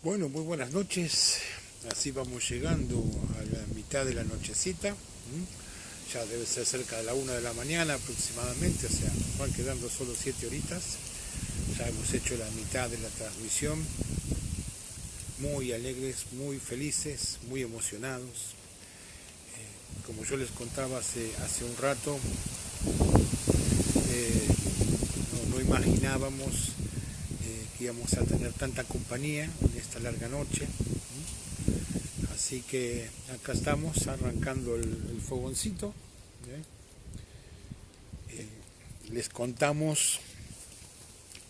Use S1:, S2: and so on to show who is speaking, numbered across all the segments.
S1: Bueno, muy buenas noches. Así vamos llegando a la mitad de la nochecita. Ya debe ser cerca de la 1 de la mañana aproximadamente, o sea, nos van quedando solo 7 horitas. Ya hemos hecho la mitad de la transmisión. Muy alegres, muy felices, muy emocionados. Como yo les contaba hace un rato, no imaginábamos que íbamos a tener tanta compañía en esta larga noche. Así que acá estamos arrancando el fogoncito. Les contamos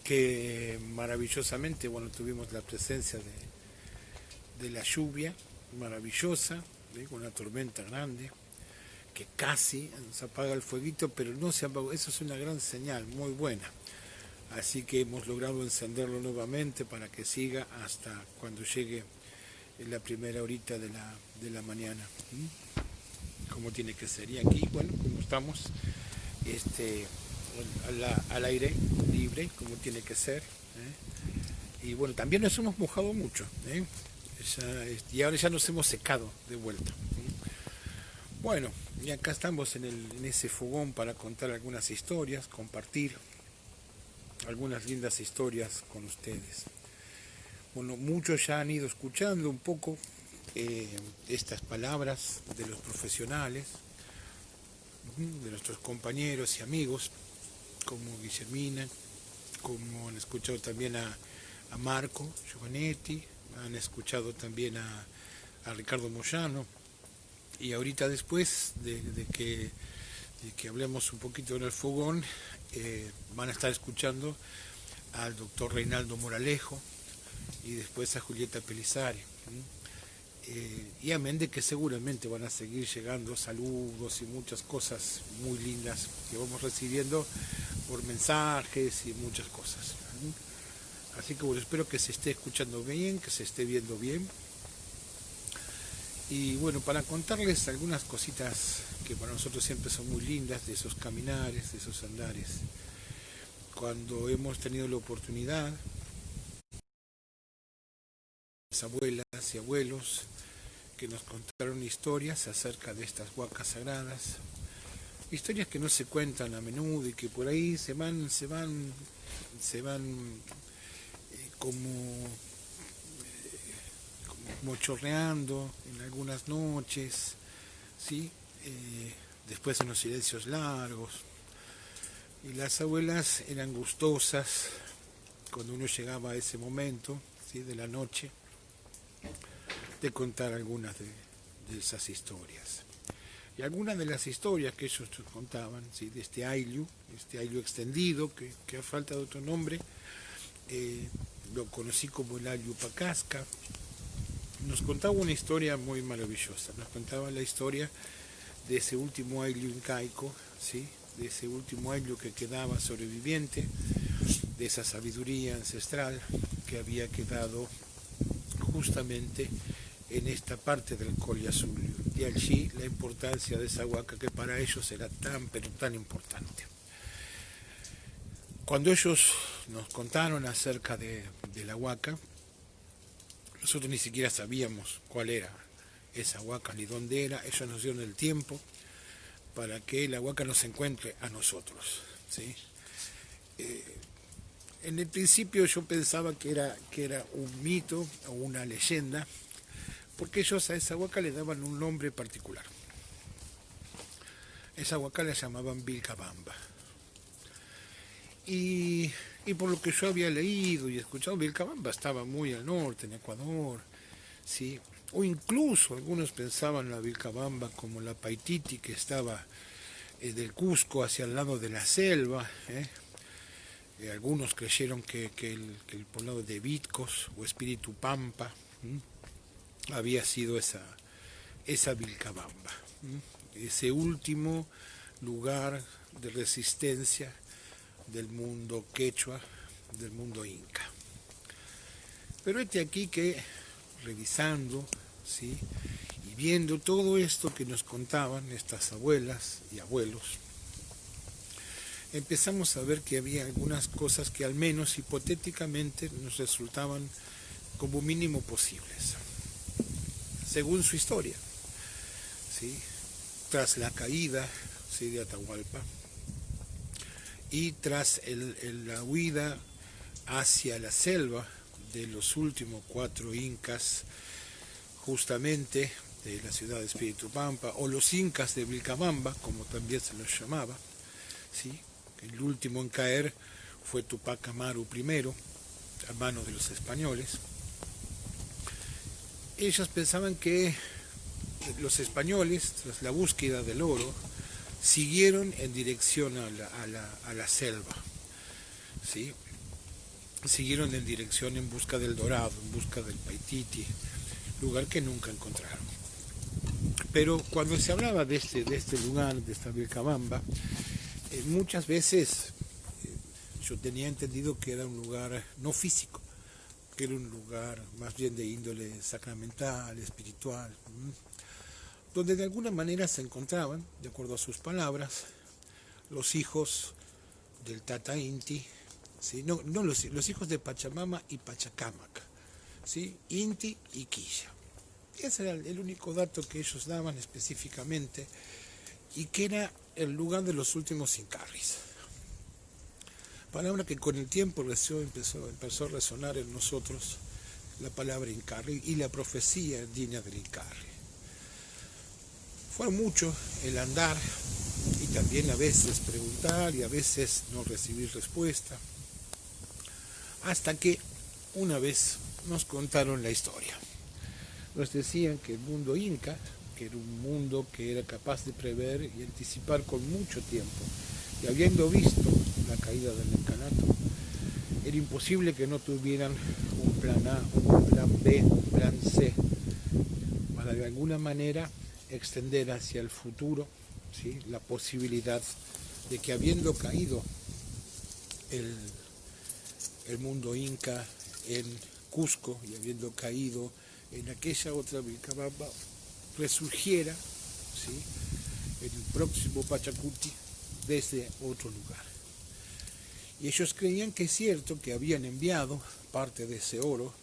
S1: que maravillosamente, bueno, tuvimos la presencia de la lluvia maravillosa, con una tormenta grande, que casi nos apaga el fueguito, pero no se apagó. Eso es una gran señal, muy buena. Así que hemos logrado encenderlo nuevamente para que siga hasta cuando llegue en la primera horita de la mañana, como tiene que ser. Y aquí, bueno, como estamos al aire libre, como tiene que ser. Y bueno, también nos hemos mojado mucho, y ahora ya nos hemos secado de vuelta. Bueno, y acá estamos en ese fogón para contar algunas historias, compartir algunas lindas historias con ustedes. Bueno, muchos ya han ido escuchando un poco estas palabras de los profesionales, de nuestros compañeros y amigos, como Guillermina, como han escuchado también a Marco Giovanetti, han escuchado también a Ricardo Moyano, y ahorita después de que hablemos un poquito en el fogón, van a estar escuchando al doctor Reinaldo Moralejo y después a Julieta Pelizari. Y amén de que seguramente van a seguir llegando saludos y muchas cosas muy lindas que vamos recibiendo por mensajes y muchas cosas. Así que bueno, espero que se esté escuchando bien, que se esté viendo bien. Y bueno, para contarles algunas cositas que para nosotros siempre son muy lindas, de esos caminares, de esos andares. Cuando hemos tenido la oportunidad, las abuelas y abuelos que nos contaron historias acerca de estas huacas sagradas, historias que no se cuentan a menudo y que por ahí se van como mochorreando en algunas noches, ¿sí? Después en los silencios largos. Y las abuelas eran gustosas cuando uno llegaba a ese momento, ¿sí?, de la noche, de contar algunas de esas historias. Y algunas de las historias que ellos nos contaban, ¿sí?, de este ayllu extendido, que a falta de otro nombre, lo conocí como el ayllu pacasca. Nos contaba una historia muy maravillosa, nos contaba la historia de ese último ayllu incaico, ¿sí?, de ese último ayllu que quedaba sobreviviente, de esa sabiduría ancestral que había quedado justamente en esta parte del Colle Azul. Y allí la importancia de esa huaca que para ellos era tan, pero tan importante. Cuando ellos nos contaron acerca de la huaca, nosotros ni siquiera sabíamos cuál era esa huaca ni dónde era. Ellos nos dieron el tiempo para que la huaca nos encuentre a nosotros, ¿sí? En el principio yo pensaba que era un mito o una leyenda, porque ellos a esa huaca le daban un nombre particular. Esa huaca la llamaban Vilcabamba. Y por lo que yo había leído y escuchado, Vilcabamba estaba muy al norte, en Ecuador, ¿sí? O incluso algunos pensaban la Vilcabamba como la Paititi que estaba del Cusco hacia el lado de la selva. Algunos creyeron que el poblado de Vitcos o Espíritu Pampa había sido esa Vilcabamba, ese último lugar de resistencia del mundo quechua, del mundo inca. Pero aquí que, revisando, ¿sí?, y viendo todo esto que nos contaban estas abuelas y abuelos, empezamos a ver que había algunas cosas que al menos hipotéticamente nos resultaban como mínimo posibles, según su historia, ¿sí? Tras la caída, ¿sí?, de Atahualpa y tras la huida hacia la selva de los últimos 4 incas, justamente de la ciudad de Espíritu Pampa, o los incas de Vilcabamba, como también se los llamaba, ¿sí? El último en caer fue Tupac Amaru I, a manos de los españoles. Ellos pensaban que los españoles, tras la búsqueda del oro, siguieron en dirección a la selva, ¿sí? Siguieron en dirección en busca del dorado, en busca del Paititi, lugar que nunca encontraron. Pero cuando se hablaba de este lugar, de esta Vilcabamba, muchas veces yo tenía entendido que era un lugar no físico, que era un lugar más bien de índole sacramental, espiritual, donde de alguna manera se encontraban, de acuerdo a sus palabras, los hijos del Tata Inti, ¿sí? No los hijos de Pachamama y Pachacámac, ¿sí? Inti y Quilla. Ese era el único dato que ellos daban específicamente, y que era el lugar de los últimos Incarris. Palabra que con el tiempo empezó a resonar en nosotros la palabra Incarri y la profecía digna del Incarri. Fue mucho el andar y también a veces preguntar y a veces no recibir respuesta, hasta que una vez nos contaron la historia. Nos decían que el mundo inca, que era un mundo que era capaz de prever y anticipar con mucho tiempo, y habiendo visto la caída del incanato, era imposible que no tuvieran un plan A, un plan B, un plan C, para de alguna manera extender hacia el futuro, ¿sí?, la posibilidad de que, habiendo caído el mundo inca en Cusco y habiendo caído en aquella otra Vilcabamba, resurgiera, ¿sí?, el próximo Pachacuti desde otro lugar. Y ellos creían que es cierto que habían enviado parte de ese oro,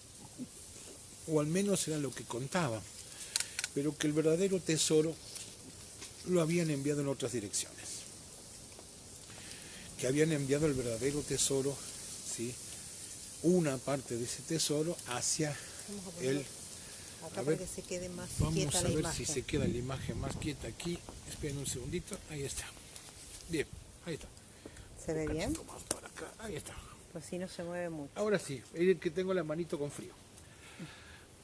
S1: o al menos era lo que contaban, pero que el verdadero tesoro lo habían enviado en otras direcciones. Que habían enviado el verdadero tesoro, ¿sí?, una parte de ese tesoro hacia el...
S2: Acá para que se quede más
S1: vamos
S2: quieta
S1: a
S2: la
S1: ver
S2: imagen.
S1: si se queda la imagen más quieta aquí. Esperen un segundito, ahí está. Bien, ahí está.
S2: ¿Se ve bien?
S1: Más para acá, ahí está.
S2: Pues si no se mueve mucho.
S1: Ahora sí, es que tengo la manito con frío.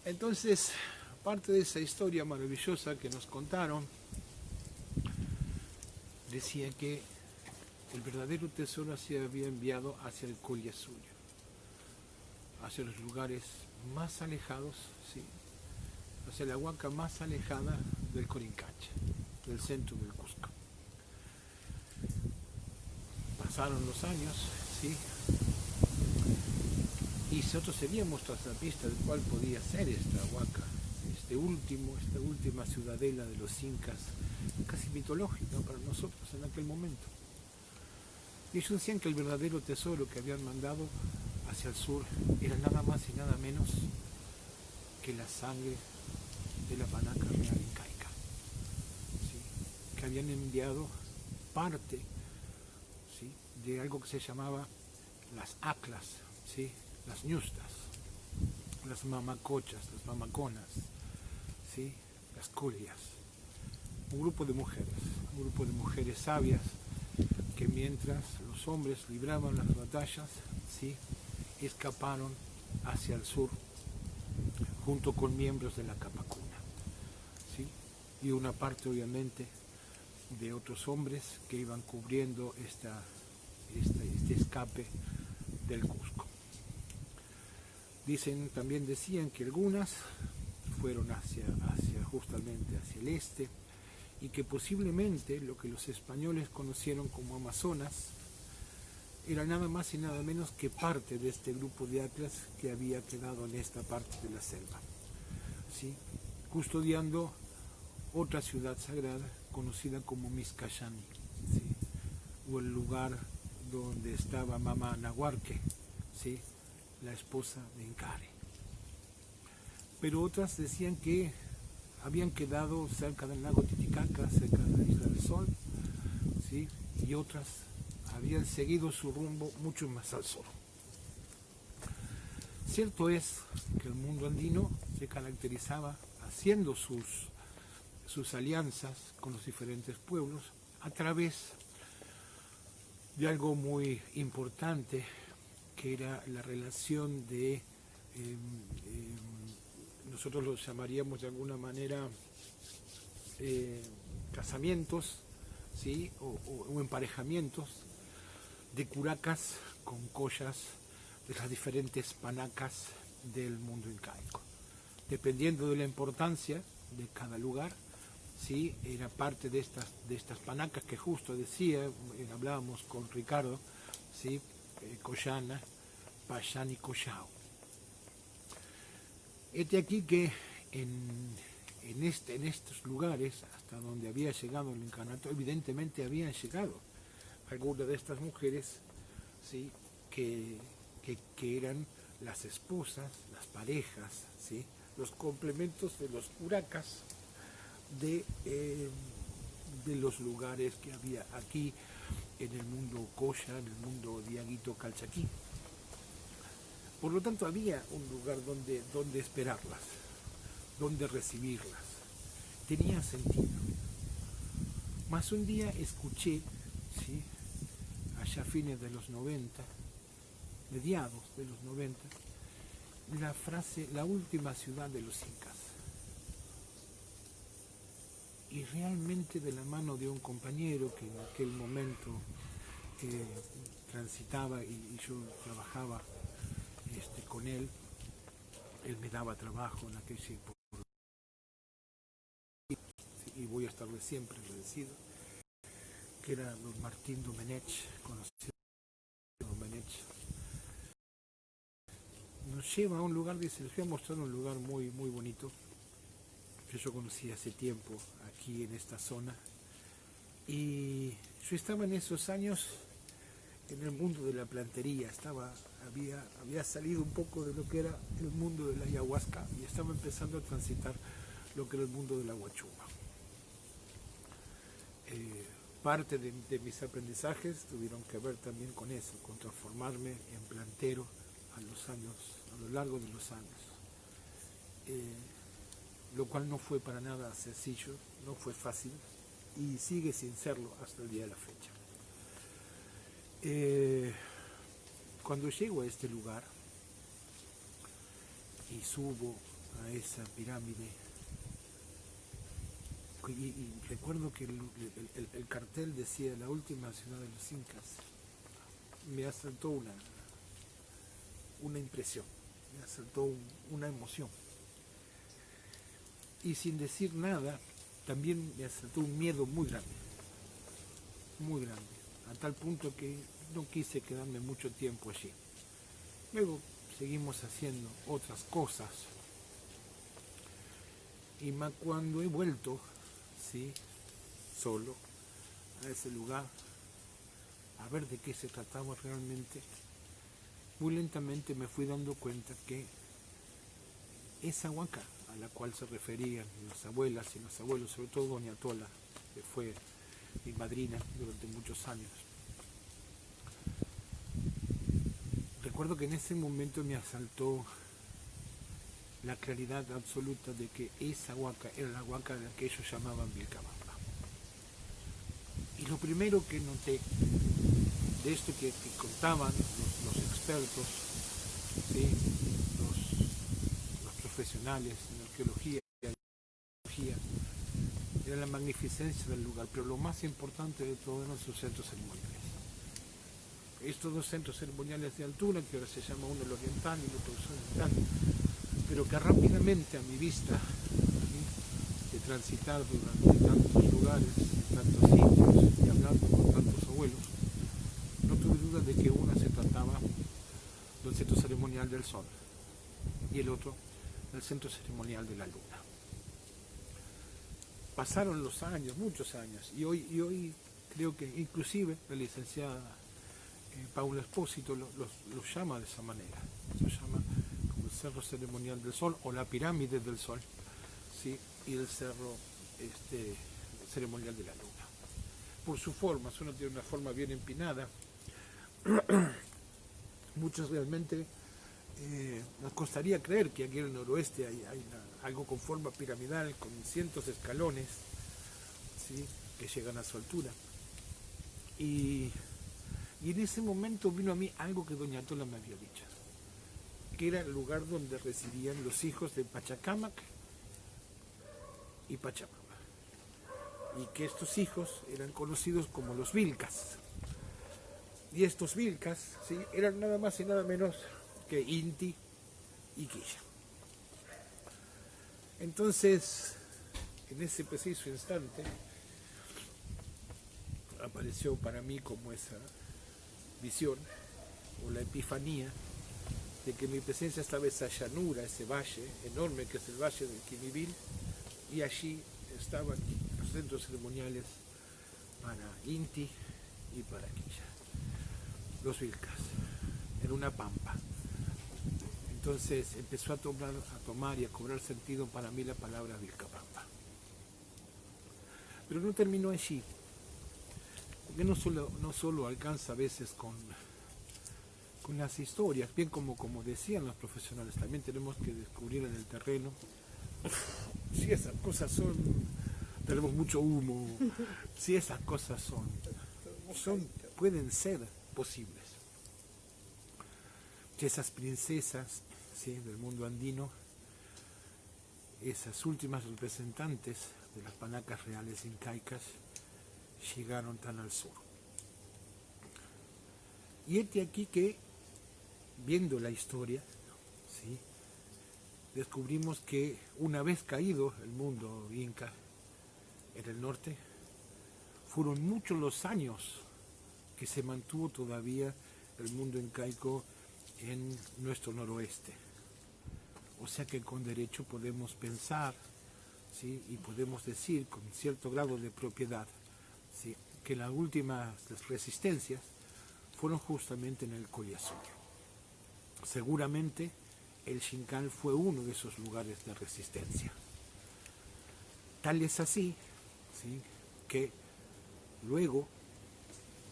S1: Entonces, parte de esa historia maravillosa que nos contaron, decía que el verdadero tesoro se había enviado hacia el Collasuyo, hacia los lugares más alejados, ¿sí?, hacia la huaca más alejada del Corincache, del centro del Cusco. Pasaron los años, ¿sí?, y nosotros seguíamos tras la pista de cuál podía ser esta huaca, esta última ciudadela de los incas, casi mitológica para nosotros en aquel momento. Y ellos decían que el verdadero tesoro que habían mandado hacia el sur era nada más y nada menos que la sangre de la panaca real incaica, ¿sí?, que habían enviado parte, ¿sí?, de algo que se llamaba las aclas, ¿sí?, las ñustas, las mamacochas, las mamaconas, ¿sí?, las colias, un grupo de mujeres sabias que, mientras los hombres libraban las batallas, ¿sí?, escaparon hacia el sur junto con miembros de la Capacuna, ¿sí?, y una parte obviamente de otros hombres que iban cubriendo este escape del Cusco. También decían que algunas fueron justamente hacia el este, y que posiblemente lo que los españoles conocieron como Amazonas era nada más y nada menos que parte de este grupo de atlas que había quedado en esta parte de la selva, ¿sí?, custodiando otra ciudad sagrada conocida como Miscayani, ¿sí?, o el lugar donde estaba Mama Nahuarque, ¿sí?, la esposa de Incari. pero otras decían que habían quedado cerca del lago Titicaca, cerca de la Isla del Sol, ¿sí? Y otras habían seguido su rumbo mucho más al sur. Cierto es que el mundo andino se caracterizaba haciendo sus alianzas con los diferentes pueblos a través de algo muy importante, que era la relación de, nosotros lo llamaríamos de alguna manera casamientos, ¿sí? o emparejamientos de curacas con collas de las diferentes panacas del mundo incaico. Dependiendo de la importancia de cada lugar, ¿sí? Era parte de estas panacas que justo decía, hablábamos con Ricardo, ¿sí? Collana, Payán y Collao. Este aquí que en estos lugares, hasta donde había llegado el incanato, evidentemente habían llegado algunas de estas mujeres, ¿sí? que eran las esposas, las parejas, ¿sí? Los complementos de los curacas de los lugares que había aquí en el mundo Colla, en el mundo Diaguito Calchaquí. Por lo tanto había un lugar donde esperarlas, donde recibirlas. Tenía sentido. Más un día escuché, ¿sí? allá a fines de los 90, mediados de los 90, la frase, la última ciudad de los incas. Y realmente de la mano de un compañero que en aquel momento transitaba y yo trabajaba con él me daba trabajo en aquel tiempo y voy a estarle siempre agradecido, que era don Martín Domenech, conocido Domenech. Nos lleva a un lugar, dice, les voy a mostrar un lugar muy, muy bonito que yo conocí hace tiempo aquí en esta zona, y yo estaba en esos años en el mundo de la plantería, había salido un poco de lo que era el mundo de la ayahuasca y estaba empezando a transitar lo que era el mundo de la huachuma. Parte de mis aprendizajes tuvieron que ver también con eso, con transformarme en plantero a lo largo de los años. Lo cual no fue para nada sencillo, no fue fácil y sigue sin serlo hasta el día de la fecha. Cuando llego a este lugar y subo a esa pirámide, y recuerdo que el cartel decía la última ciudad de los incas, me asaltó una impresión, me asaltó una emoción. Y sin decir nada, también me asaltó un miedo muy grande, a tal punto que no quise quedarme mucho tiempo allí. Luego seguimos haciendo otras cosas, y cuando he vuelto, ¿sí? solo, a ese lugar, a ver de qué se trataba realmente, muy lentamente me fui dando cuenta que esa huaca a la cual se referían las abuelas y los abuelos, sobre todo doña Tola, que fue mi madrina durante muchos años. Recuerdo que en ese momento me asaltó la claridad absoluta de que esa huaca era la huaca de la que ellos llamaban Vilcabamba. Y lo primero que noté de esto que contaban los expertos, ¿sí? los profesionales en arqueología y arqueología, era la magnificencia del lugar, pero lo más importante de todo eran sus centros ceremoniales. Estos dos centros ceremoniales de altura, que ahora se llama uno el oriental y el otro el occidental, pero que rápidamente a mi vista, ¿sí? de transitar durante tantos lugares, tantos sitios y hablando con tantos abuelos, no tuve duda de que una se trataba del centro ceremonial del sol y el otro del centro ceremonial de la luna. Pasaron los años, muchos años, y hoy creo que inclusive la licenciada Paula Espósito lo llama de esa manera, lo llama como el cerro ceremonial del Sol o la pirámide del Sol, ¿sí? Y el cerro ceremonial de la Luna. Por su forma, uno tiene una forma bien empinada. Muchos realmente nos costaría creer que aquí en el noroeste hay algo con forma piramidal, con cientos de escalones, ¿sí? Que llegan a su altura. Y en ese momento vino a mí algo que doña Tola me había dicho, que era el lugar donde residían los hijos de Pachacámac y Pachamama, y que estos hijos eran conocidos como los Vilcas. Y estos Vilcas, ¿sí? Eran nada más y nada menos que Inti y Quilla. Entonces, en ese preciso instante, apareció para mí como esa visión o la epifanía de que mi presencia estaba esa llanura, ese valle enorme que es el valle del Quimibil, y allí estaban los centros ceremoniales para Inti y para Quilla, los Vilcas, en una pampa. Entonces empezó a tomar y a cobrar sentido para mí la palabra Vilcapampa. Pero no terminó allí, porque no solo alcanza a veces con las historias, bien como decían los profesionales, también tenemos que descubrir en el terreno si esas cosas tenemos mucho humo, si esas cosas pueden ser posibles. Que esas princesas, ¿sí? Del mundo andino, esas últimas representantes de las panacas reales incaicas, llegaron tan al sur. Y aquí que, viendo la historia, ¿sí? Descubrimos que una vez caído el mundo inca en el norte, fueron muchos los años que se mantuvo todavía el mundo incaico en nuestro noroeste. O sea que con derecho podemos pensar, ¿sí? Y podemos decir con cierto grado de propiedad, ¿sí? Que las últimas resistencias fueron justamente en el Collazur. Seguramente el Xincal fue uno de esos lugares de resistencia. Tal es así, ¿sí? Que luego,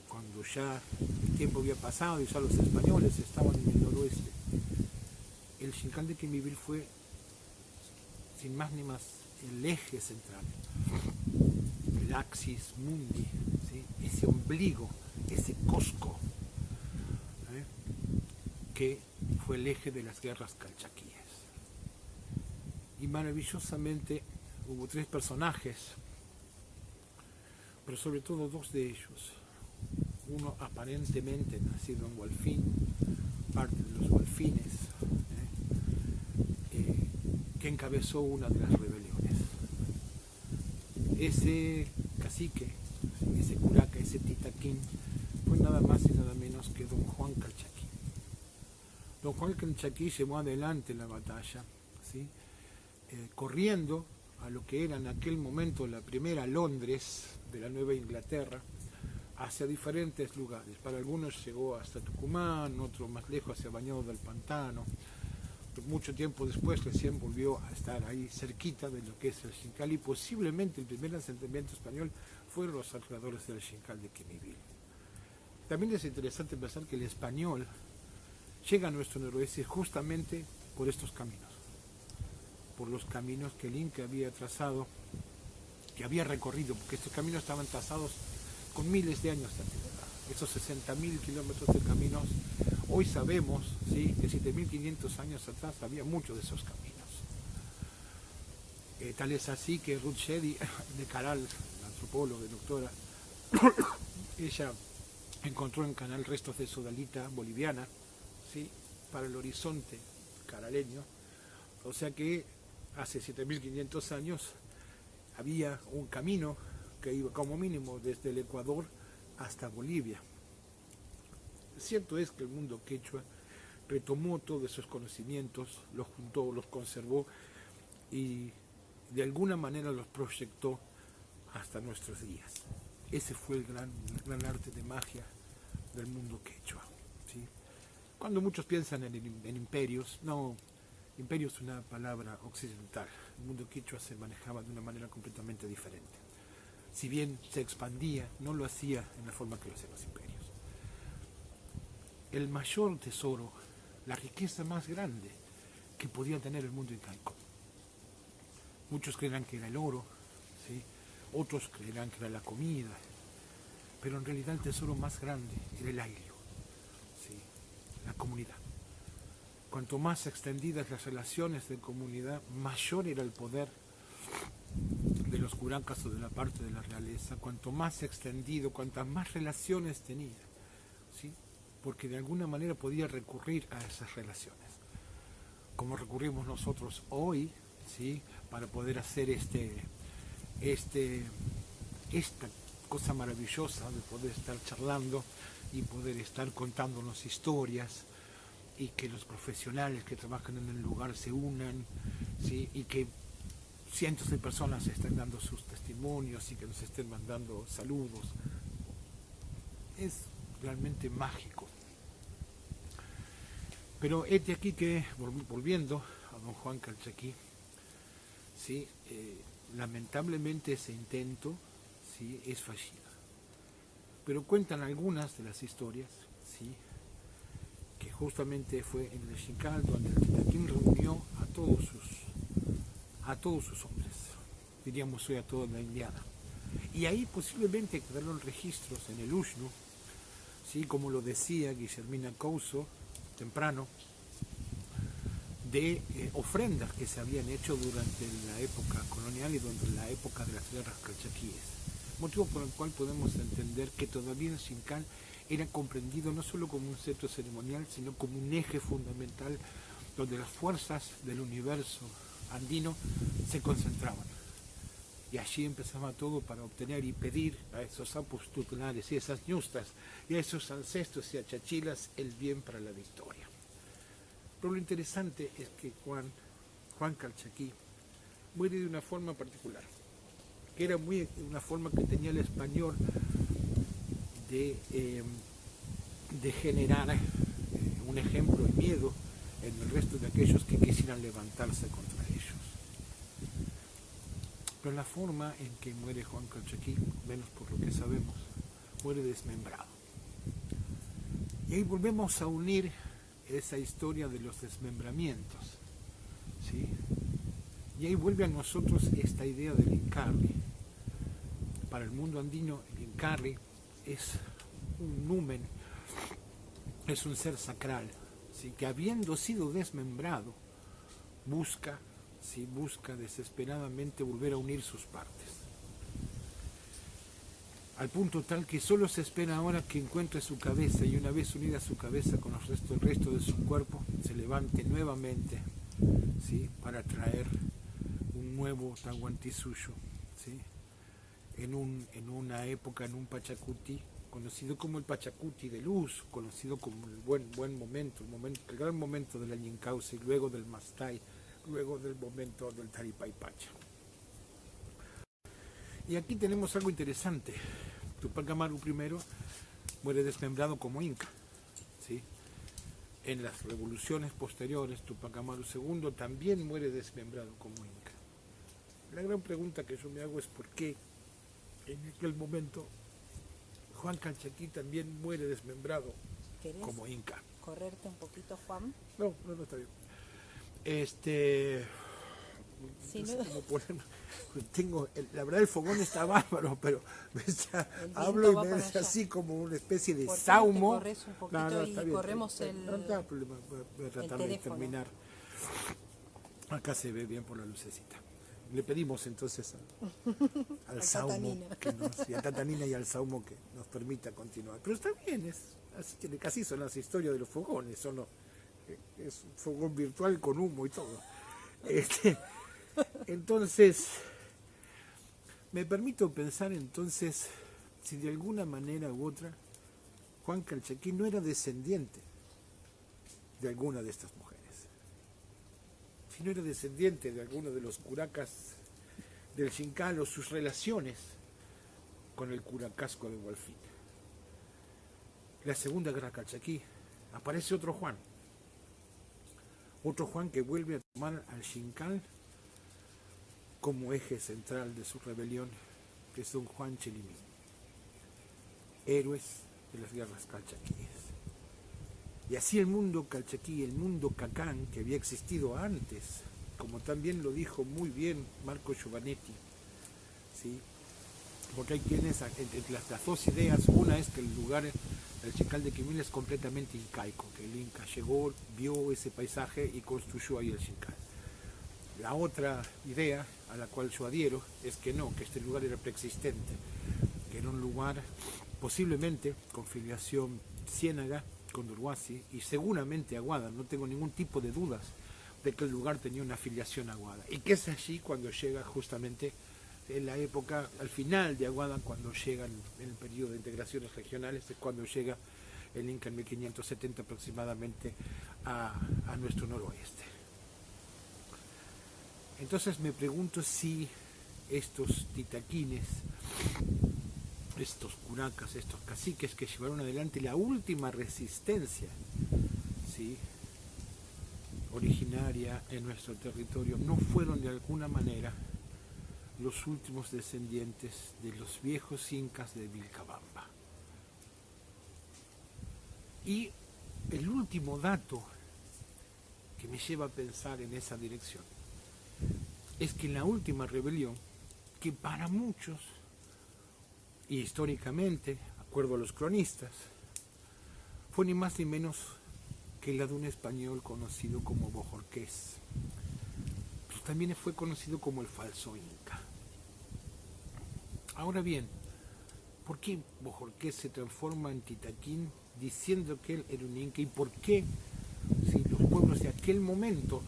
S1: cuando ya el tiempo había pasado y ya los españoles estaban en el noroeste, el Xincal de Quimibil fue, sin más ni más, el eje central, el axis mundi, ¿sí? Ese ombligo, ese cosco, que fue el eje de las guerras calchaquíes. Y maravillosamente hubo 3 personajes, pero sobre todo 2 de ellos. Uno aparentemente nacido en Hualfín, parte de los Hualfines, que encabezó una de las rebeliones. Ese cacique, ese curaca, ese titaquín, fue nada más y nada menos que don Juan Calchaquí. Don Juan Calchaquí llevó adelante la batalla, ¿sí? Corriendo a lo que era en aquel momento la primera Londres de la Nueva Inglaterra, hacia diferentes lugares. Para algunos llegó hasta Tucumán, otro más lejos hacia Bañado del Pantano. Mucho tiempo después recién volvió a estar ahí cerquita de lo que es el Xincal, y posiblemente el primer asentamiento español fueron los alrededores del Xincal de Quimibil. También es interesante pensar que el español llega a nuestro noroeste justamente por estos caminos, por los caminos que el Inca había trazado, que había recorrido, porque estos caminos estaban trazados con miles de años de antigüedad. Esos 60.000 kilómetros de caminos, hoy sabemos, ¿sí? Que 7.500 años atrás había muchos de esos caminos. Tal es así que Ruth Sheddy de Caral, la antropóloga y doctora, ella encontró en Canal restos de sodalita boliviana, ¿sí? Para el horizonte caraleño. O sea que hace 7.500 años había un camino que iba como mínimo desde el Ecuador hasta Bolivia. Cierto es que el mundo quechua retomó todos esos conocimientos, los juntó, los conservó y de alguna manera los proyectó hasta nuestros días. Ese fue el gran arte de magia del mundo quechua, ¿sí? Cuando muchos piensan en imperios, no, Imperio es una palabra occidental. El mundo quichua se manejaba de una manera completamente diferente. Si bien se expandía, no lo hacía en la forma que lo hacían los imperios. El mayor tesoro, la riqueza más grande que podía tener el mundo incaico. Muchos creerán que era el oro, ¿sí? Otros creerán que era la comida, pero en realidad el tesoro más grande era el aire, ¿sí? La comunidad. Cuanto más extendidas las relaciones de comunidad, mayor era el poder de los curacas o de la parte de la realeza. Cuanto más extendido, cuantas más relaciones tenía, ¿sí? Porque de alguna manera podía recurrir a esas relaciones, como recurrimos nosotros hoy, ¿sí? Para poder hacer esta cosa maravillosa de poder estar charlando y poder estar contándonos historias, y que los profesionales que trabajan en el lugar se unan, ¿sí? Y que cientos de personas estén dando sus testimonios y que nos estén mandando saludos. Es realmente mágico. Pero este aquí que, volviendo a don Juan Calchaquí, ¿sí? Lamentablemente ese intento, ¿sí? Es fallido. Pero cuentan algunas de las historias, ¿sí? Que justamente fue en el Xincal donde el Titaquín reunió a todos sus hombres, diríamos hoy a toda la indiana. Y ahí posiblemente quedaron registros en el Ushnu, ¿sí? Como lo decía Guillermina Couso temprano, de ofrendas que se habían hecho durante la época colonial y durante la época de las guerras calchaquíes. Motivo por el cual podemos entender que todavía el Xincal era comprendido no solo como un centro ceremonial, sino como un eje fundamental donde las fuerzas del universo andino se concentraban. Y allí empezaba todo para obtener y pedir a esos apus tutelares y esas ñustas y a esos ancestros y a chachilas el bien para la victoria. Pero lo interesante es que Juan Calchaquí muere de una forma particular, que era una forma que tenía el español de generar un ejemplo de miedo en el resto de aquellos que quisieran levantarse contra ellos. Pero la forma en que muere Juan Calchaquí, menos por lo que sabemos, muere desmembrado. Y ahí volvemos a unir esa historia de los desmembramientos, ¿sí? Y ahí vuelve a nosotros esta idea del Incarri. Para el mundo andino, el Incarri es un numen, es un ser sacral, ¿sí? Que habiendo sido desmembrado, busca desesperadamente volver a unir sus partes. Al punto tal que solo se espera ahora que encuentre su cabeza y una vez unida su cabeza con el resto de su cuerpo, se levante nuevamente, ¿sí? Para traer un nuevo Tahuantinsuyo, ¿sí? En una época, en un Pachacuti, conocido como el Pachacuti de luz, conocido como el buen momento, el gran momento del Añincauce, y luego del Mastay, luego del momento del Taripaypacha. Y aquí tenemos algo interesante. Tupac Amaru I muere desmembrado como inca, ¿sí? En las revoluciones posteriores, Tupac Amaru II también muere desmembrado como inca. La gran pregunta que yo me hago es por qué en aquel momento Juan Calchaquí también muere desmembrado como inca.
S2: ¿Correrte un poquito, Juan?
S1: No, está bien.
S2: Sí,
S1: no sé cómo ponerlo. La verdad el fogón está bárbaro, pero hablo y me hace así como una especie de saumo.
S2: ¿Por qué no te corres un poquito y bien, corremos
S1: no hay problema, voy a tratar de terminar. Acá se ve bien por la lucecita. Le pedimos entonces al saumo y a Tatanina y al saumo que nos permita continuar. Pero está bien, casi son las historias de los fogones, es un fogón virtual con humo y todo. Entonces, me permito pensar entonces si de alguna manera u otra Juan Calchaquí no era descendiente de alguna de estas mujeres, si no era descendiente de alguno de los curacas del Xincal o sus relaciones con el curacasco de Hualfín. La Segunda Guerra Calchaquí aparece otro Juan Otro Juan que vuelve a tomar al Xincal como eje central de su rebelión, que es don Juan Chelimín, héroes de las guerras calchaquíes. Y así el mundo calchaquí, el mundo cacán, que había existido antes, como también lo dijo muy bien Marco Giovanetti, ¿sí? Porque hay quienes, entre las dos ideas, una es que el lugar, el Xincal de Quimil, es completamente incaico, que el Inca llegó, vio ese paisaje y construyó ahí el Xincal. La otra idea, a la cual yo adhiero, es que no, que este lugar era preexistente, que era un lugar posiblemente con filiación ciénaga, condorhuasi y seguramente aguada. No tengo ningún tipo de dudas de que el lugar tenía una filiación aguada, y que es allí cuando llega justamente en la época, al final de Aguada, cuando llegan en el periodo de integraciones regionales, es cuando llega el Inca en 1570 aproximadamente a nuestro noroeste. Entonces me pregunto si estos titaquines, estos curacas, estos caciques que llevaron adelante la última resistencia, ¿sí?, originaria en nuestro territorio, no fueron de alguna manera los últimos descendientes de los viejos incas de Vilcabamba. Y el último dato que me lleva a pensar en esa dirección es que en la última rebelión, que para muchos, y históricamente, de acuerdo a los cronistas, fue ni más ni menos que la de un español conocido como Bojorqués, pero también fue conocido como el falso Inca. Ahora bien, ¿por qué Bojorqués se transforma en titaquín diciendo que él era un Inca? ¿Y por qué, si los pueblos de aquel momento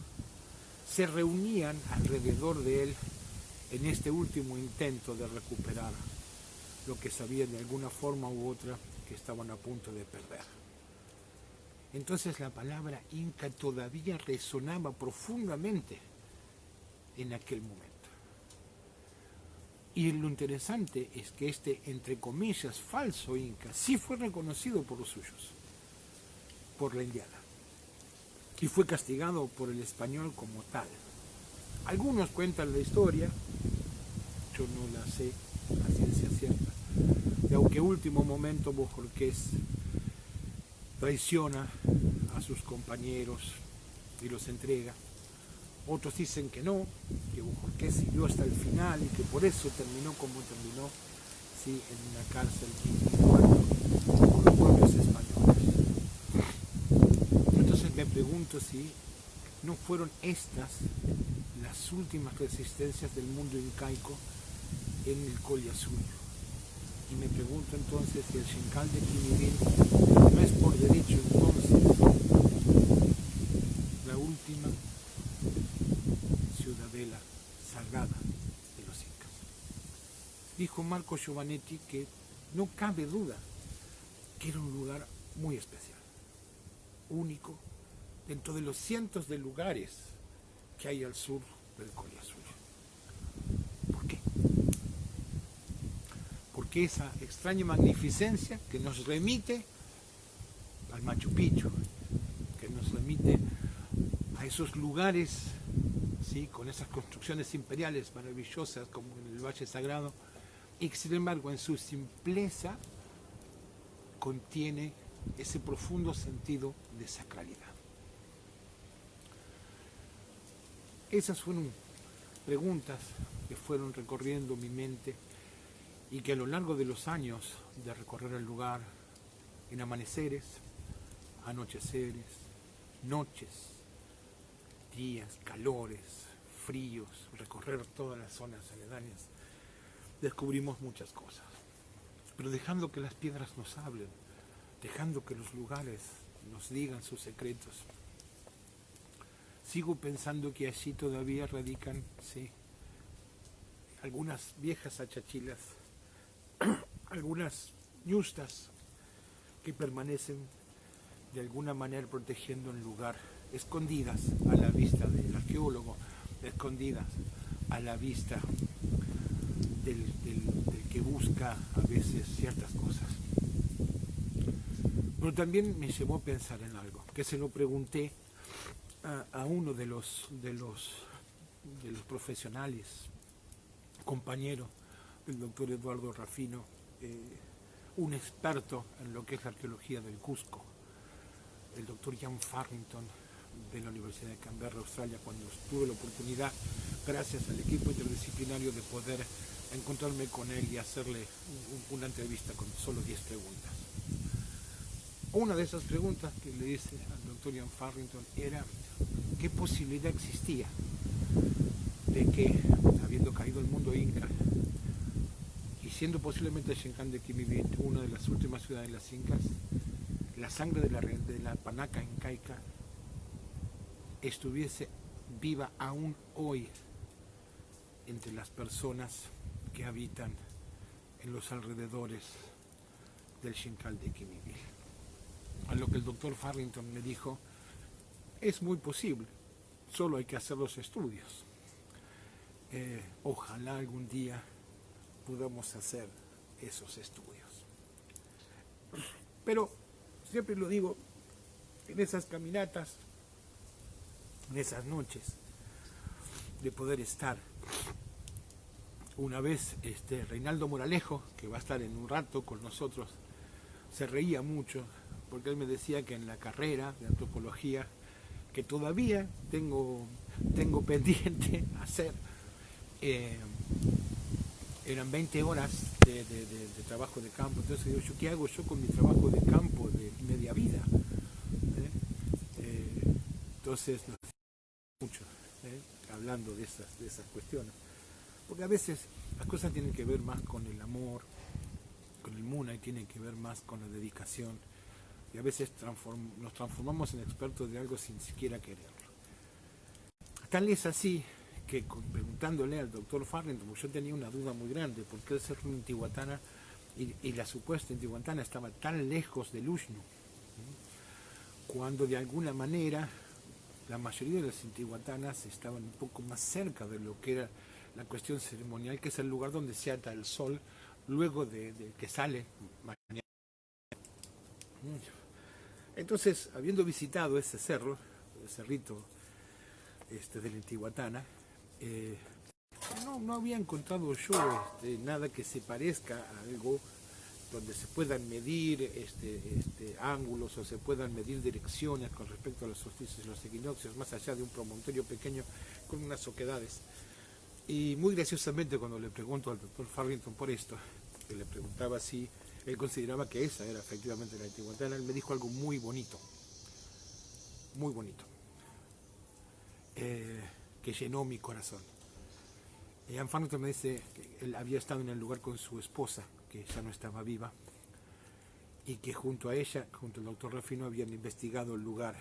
S1: se reunían alrededor de él en este último intento de recuperar lo que sabían de alguna forma u otra que estaban a punto de perder? Entonces la palabra Inca todavía resonaba profundamente en aquel momento. Y lo interesante es que este, entre comillas, falso Inca sí fue reconocido por los suyos, por la indiana, y fue castigado por el español como tal. Algunos cuentan la historia, yo no la sé a ciencia cierta, de aunque último momento Bojorqués traiciona a sus compañeros y los entrega. Otros dicen que no, que Bojorqués siguió hasta el final y que por eso terminó como terminó, sí, en una cárcel por los propios españoles. Entonces me pregunto si no fueron estas las últimas resistencias del mundo incaico en el Colla Azul. Y me pregunto entonces si el Xincal de Quimilín no es por derecho entonces la última ciudadela sagrada de los incas. Dijo Marco Giovanetti que no cabe duda que era un lugar muy especial, único, dentro de los cientos de lugares que hay al sur del Colla Azul. ¿Por qué? Porque esa extraña magnificencia que nos remite al Machu Picchu, que nos remite a esos lugares, ¿sí?, con esas construcciones imperiales maravillosas como en el Valle Sagrado, y que sin embargo en su simpleza contiene ese profundo sentido de sacralidad. Esas fueron preguntas que fueron recorriendo mi mente y que a lo largo de los años de recorrer el lugar, en amaneceres, anocheceres, noches, días, calores, fríos, recorrer todas las zonas aledañas, descubrimos muchas cosas. Pero dejando que las piedras nos hablen, dejando que los lugares nos digan sus secretos, sigo pensando que allí todavía radican, sí, algunas viejas achachilas, algunas ñustas que permanecen de alguna manera protegiendo el lugar, escondidas a la vista del arqueólogo, escondidas a la vista del que busca a veces ciertas cosas. Pero también me llevó a pensar en algo, que se lo pregunté a uno de los profesionales, compañero del doctor Eduardo Rafino, un experto en lo que es la arqueología del Cusco, el doctor Ian Farrington de la Universidad de Canberra, Australia, cuando tuve la oportunidad, gracias al equipo interdisciplinario, de poder encontrarme con él y hacerle una entrevista con solo 10 preguntas. Una de esas preguntas que le hice al doctor Ian Farrington era qué posibilidad existía de que, habiendo caído el mundo inca y siendo posiblemente Xincan de Quimivit una de las últimas ciudades de las incas, la sangre de la panaca incaica estuviese viva aún hoy entre las personas que habitan en los alrededores del Xincal de Quimivit. A lo que el doctor Farrington me dijo, es muy posible, solo hay que hacer los estudios. Ojalá algún día podamos hacer esos estudios. Pero, siempre lo digo, en esas caminatas, en esas noches, de poder estar. Una vez Reinaldo Moralejo, que va a estar en un rato con nosotros, se reía mucho, porque él me decía que en la carrera de antropología, que todavía tengo pendiente hacer, eran 20 horas de trabajo de campo. Entonces digo, ¿qué hago yo con mi trabajo de campo de media vida? Entonces, mucho, hablando de esas cuestiones. Porque a veces las cosas tienen que ver más con el amor, con el muna, y tienen que ver más con la dedicación. Y a veces nos transformamos en expertos de algo sin siquiera quererlo. Tal es así que, preguntándole al doctor Farrington, porque yo tenía una duda muy grande, porque el cerro Intihuatana y la supuesta Intihuatana estaba tan lejos del Uxnu, cuando de alguna manera la mayoría de las Intihuatanas estaban un poco más cerca de lo que era la cuestión ceremonial, que es el lugar donde se ata el sol luego de que sale mañana. Entonces, habiendo visitado ese cerro, el cerrito de la Intihuatana, no había encontrado yo nada que se parezca a algo donde se puedan medir ángulos o se puedan medir direcciones con respecto a los solsticios y los equinoccios, más allá de un promontorio pequeño con unas oquedades. Y muy graciosamente, cuando le pregunto al doctor Farrington por esto, que le preguntaba si él consideraba que esa era efectivamente la Intihuatana, él me dijo algo muy bonito, que llenó mi corazón. Ian Farrington me dice que él había estado en el lugar con su esposa, que ya no estaba viva, y que junto a ella, junto al doctor Rafino, habían investigado el lugar,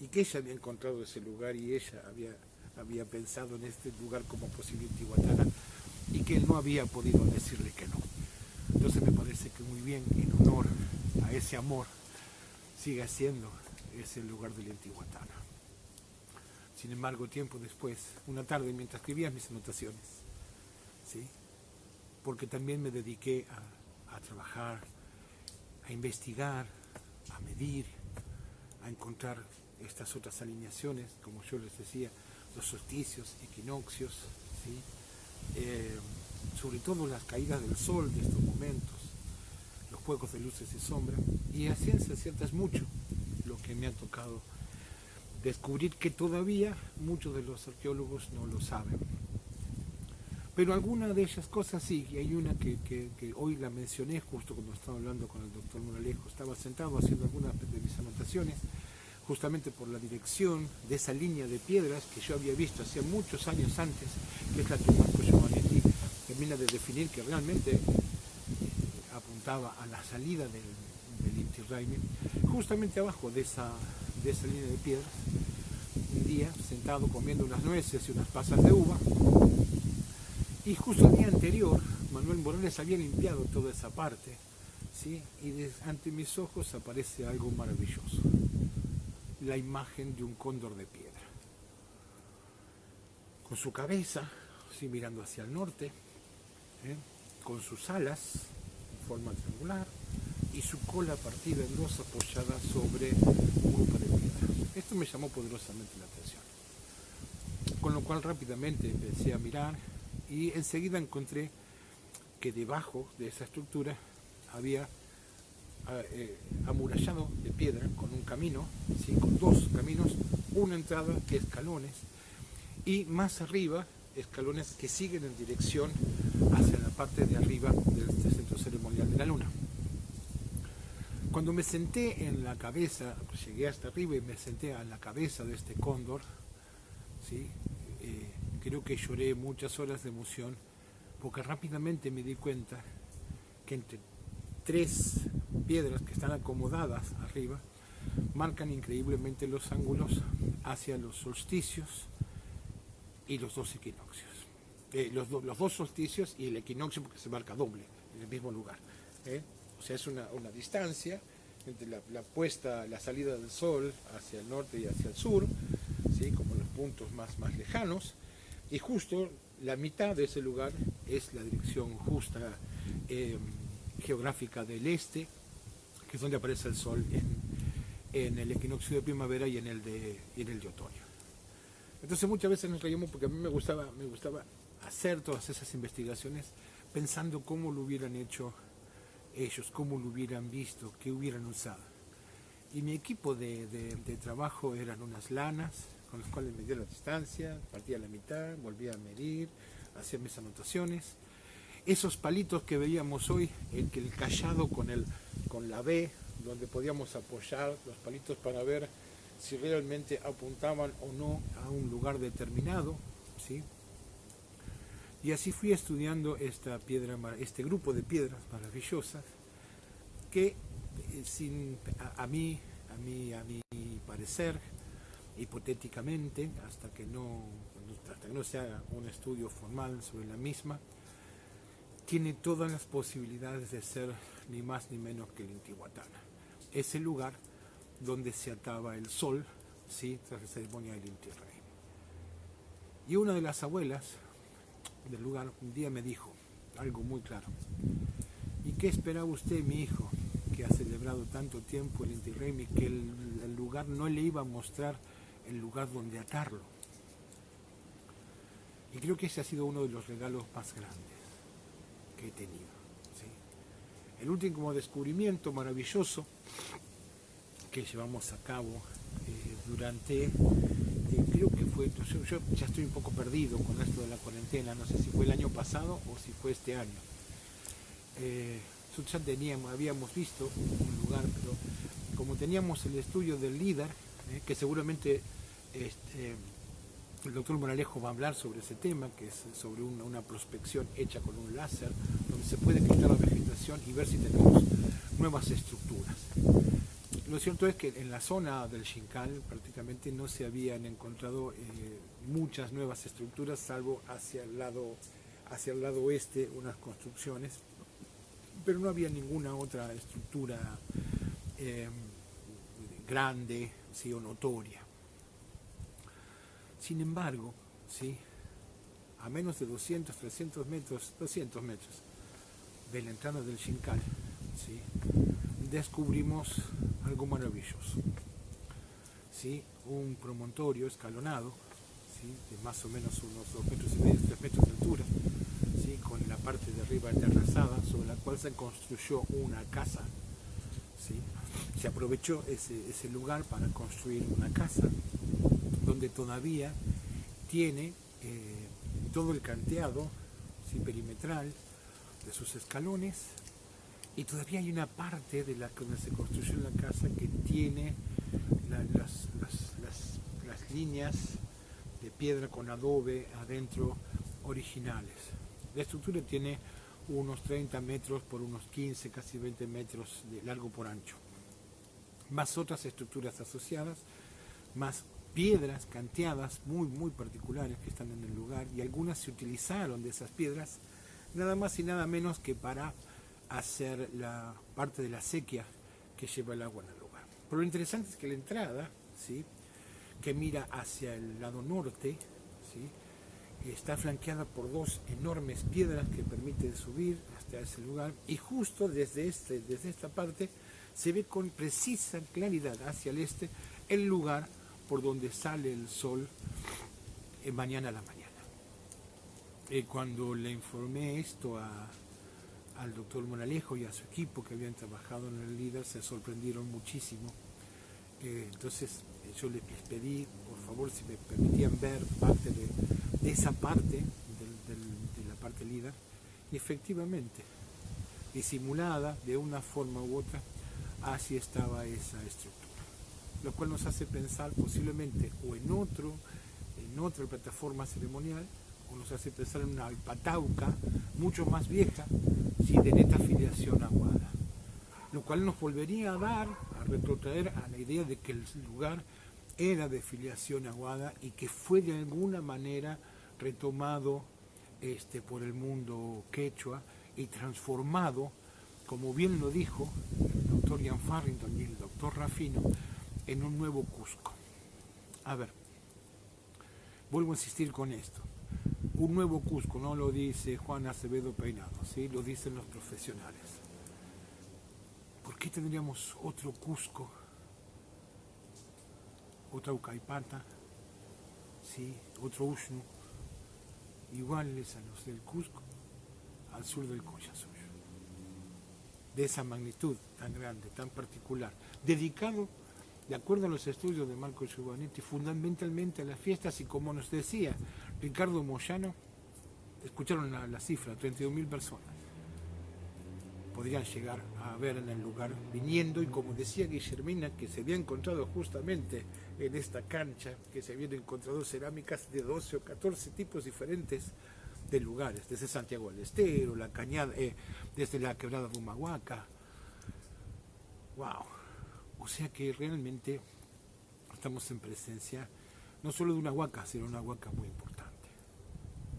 S1: y que ella había encontrado ese lugar, y ella había pensado en este lugar como posible Intihuatana, y que él no había podido decirle que no. Entonces me parece que muy bien, en honor a ese amor, siga siendo ese lugar de la Intihuatana. Sin embargo, tiempo después, una tarde mientras escribía mis anotaciones, ¿sí? Porque también me dediqué a trabajar, a investigar, a medir, a encontrar estas otras alineaciones, como yo les decía, los solsticios, equinoccios, ¿sí? Sobre todo las caídas del sol de estos momentos, los juegos de luces y sombras, y a ciencia cierta es mucho lo que me ha tocado descubrir, que todavía muchos de los arqueólogos no lo saben. Pero alguna de esas cosas sí, y hay una que hoy la mencioné justo cuando estaba hablando con el doctor Moralejo. Estaba sentado haciendo algunas de mis anotaciones, justamente por la dirección de esa línea de piedras que yo había visto hacía muchos años antes, que es la que Marco Giovannetti termina de definir, que realmente apuntaba a la salida del Inti Raymi, justamente abajo de esa línea de piedras. Un día, sentado comiendo unas nueces y unas pasas de uva, y justo el día anterior, Manuel Morales había limpiado toda esa parte, ¿sí? Y ante mis ojos aparece algo maravilloso, la imagen de un cóndor de piedra, con su cabeza, ¿sí? Mirando hacia el norte, con sus alas en forma triangular y su cola partida en dos apoyada sobre un grupo de piedras. Esto me llamó poderosamente la atención, con lo cual rápidamente empecé a mirar y enseguida encontré que debajo de esa estructura había amurallado de piedra con un camino, ¿sí? Con dos caminos, una entrada, escalones, y más arriba escalones que siguen en dirección hacia la parte de arriba del centro ceremonial de la luna. Cuando me senté en la cabeza, llegué hasta arriba y me senté a la cabeza de este cóndor, ¿sí? Creo que lloré muchas horas de emoción, porque rápidamente me di cuenta que entre tres piedras que están acomodadas arriba marcan increíblemente los ángulos hacia los solsticios y los dos equinoccios. Los dos solsticios y el equinoccio, porque se marca doble en el mismo lugar. O sea, es una distancia entre la salida del sol hacia el norte y hacia el sur, ¿sí? Como los puntos más lejanos, y justo la mitad de ese lugar es la dirección justa geográfica del este, que es donde aparece el sol en el equinoccio de primavera y en el de otoño. Entonces muchas veces nos reímos porque a mí me gustaba hacer todas esas investigaciones pensando cómo lo hubieran hecho ellos, cómo lo hubieran visto, qué hubieran usado. Y mi equipo de trabajo eran unas lanas con las cuales medía la distancia, partía la mitad, volvía a medir, hacía mis anotaciones. Esos palitos que veíamos hoy, el callado con la B, donde podíamos apoyar los palitos para ver si realmente apuntaban o no a un lugar determinado, ¿sí? Y así fui estudiando este grupo de piedras maravillosas que a mi parecer, hipotéticamente, hasta que no se haga un estudio formal sobre la misma, tiene todas las posibilidades de ser ni más ni menos que el Intihuatana, ese lugar donde se ataba el sol, ¿sí? Tras la ceremonia del Inti Raymi. Y una de las abuelas del lugar un día me dijo algo muy claro: ¿y qué esperaba usted, mi hijo, que ha celebrado tanto tiempo el Inti Raymi, que el lugar no le iba a mostrar el lugar donde atarlo? Y creo que ese ha sido uno de los regalos más grandes que he tenido, ¿sí? El último descubrimiento maravilloso que llevamos a cabo durante, creo que fue, yo ya estoy un poco perdido con esto de la cuarentena, no sé si fue el año pasado o si fue este año. Nosotros ya habíamos visto un lugar, pero como teníamos el estudio del LIDAR, que seguramente el doctor Moralejo va a hablar sobre ese tema, que es sobre una prospección hecha con un láser, donde se puede quitar la vegetación y ver si tenemos nuevas estructuras. Lo cierto es que en la zona del Xincal prácticamente no se habían encontrado muchas nuevas estructuras, salvo hacia el lado oeste unas construcciones, pero no había ninguna otra estructura grande, ¿sí? O notoria. Sin embargo, ¿sí? A menos de 200 metros de la entrada del Xincal, ¿sí? Descubrimos algo maravilloso, ¿sí? Un promontorio escalonado, ¿sí? De más o menos unos 2,5 metros, 3 metros de altura, ¿sí? Con la parte de arriba terrazada, sobre la cual se construyó una casa, ¿sí? Se aprovechó ese lugar para construir una casa, donde todavía tiene todo el canteado, ¿sí? Perimetral de sus escalones, y todavía hay una parte de donde se construyó la casa que tiene las líneas de piedra con adobe adentro originales. La estructura tiene unos 30 metros por unos 15, casi 20 metros de largo por ancho, más otras estructuras asociadas, más piedras canteadas muy particulares que están en el lugar, y algunas se utilizaron de esas piedras nada más y nada menos que para hacer la parte de la acequia que lleva el agua en el lugar. Pero lo interesante es que la entrada, ¿sí? Que mira hacia el lado norte, ¿sí? Está flanqueada por dos enormes piedras que permiten subir hasta ese lugar, y justo desde esta parte se ve con precisa claridad hacia el este el lugar por donde sale el sol mañana a la mañana. Cuando le informé esto al doctor Moralejo y a su equipo que habían trabajado en el LIDAR, se sorprendieron muchísimo. Entonces yo les pedí, por favor, si me permitían ver parte de esa parte, de la parte LIDAR, y efectivamente, disimulada de una forma u otra, así estaba esa estructura. Lo cual nos hace pensar posiblemente o en otra plataforma ceremonial, o nos hace pensar en una Alpatauca mucho más vieja, sí, de neta filiación aguada. Lo cual nos volvería a retrotraer a la idea de que el lugar era de filiación aguada y que fue de alguna manera retomado por el mundo quechua y transformado, como bien lo dijo el doctor Ian Farrington y el doctor Rafino, en un nuevo Cusco. A ver, vuelvo a insistir con esto. Un nuevo Cusco no lo dice Juan Acevedo Peinado, ¿sí? Lo dicen los profesionales. ¿Por qué tendríamos otro Cusco, otra Huaycapata, ¿sí? Otro Uxnu, iguales a los del Cusco, al sur del Collasuyo? De esa magnitud tan grande, tan particular, dedicado, de acuerdo a los estudios de Marco Giovannetti, fundamentalmente a las fiestas, y como nos decía Ricardo Moyano, escucharon la cifra, 32.000 personas podrían llegar a ver en el lugar viniendo, y como decía Guillermina, que se había encontrado justamente en esta cancha, que se habían encontrado cerámicas de 12 o 14 tipos diferentes de lugares, desde Santiago del Estero, la Cañada, desde la Quebrada de Humahuaca. ¡Wow! O sea que realmente estamos en presencia no solo de una huaca, sino una huaca muy importante.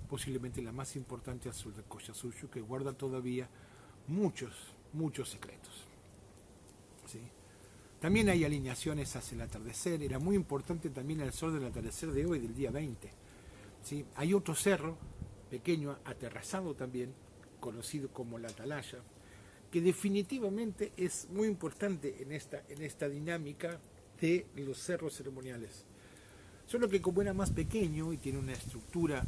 S1: Posiblemente la más importante al sur de Collasuyo, que guarda todavía muchos secretos. ¿Sí? También hay alineaciones hacia el atardecer. Era muy importante también el sol del atardecer de hoy, del día 20. ¿Sí? Hay otro cerro pequeño, aterrazado también, conocido como la Atalaya, que definitivamente es muy importante en esta dinámica de los cerros ceremoniales. Solo que como era más pequeño y tiene una estructura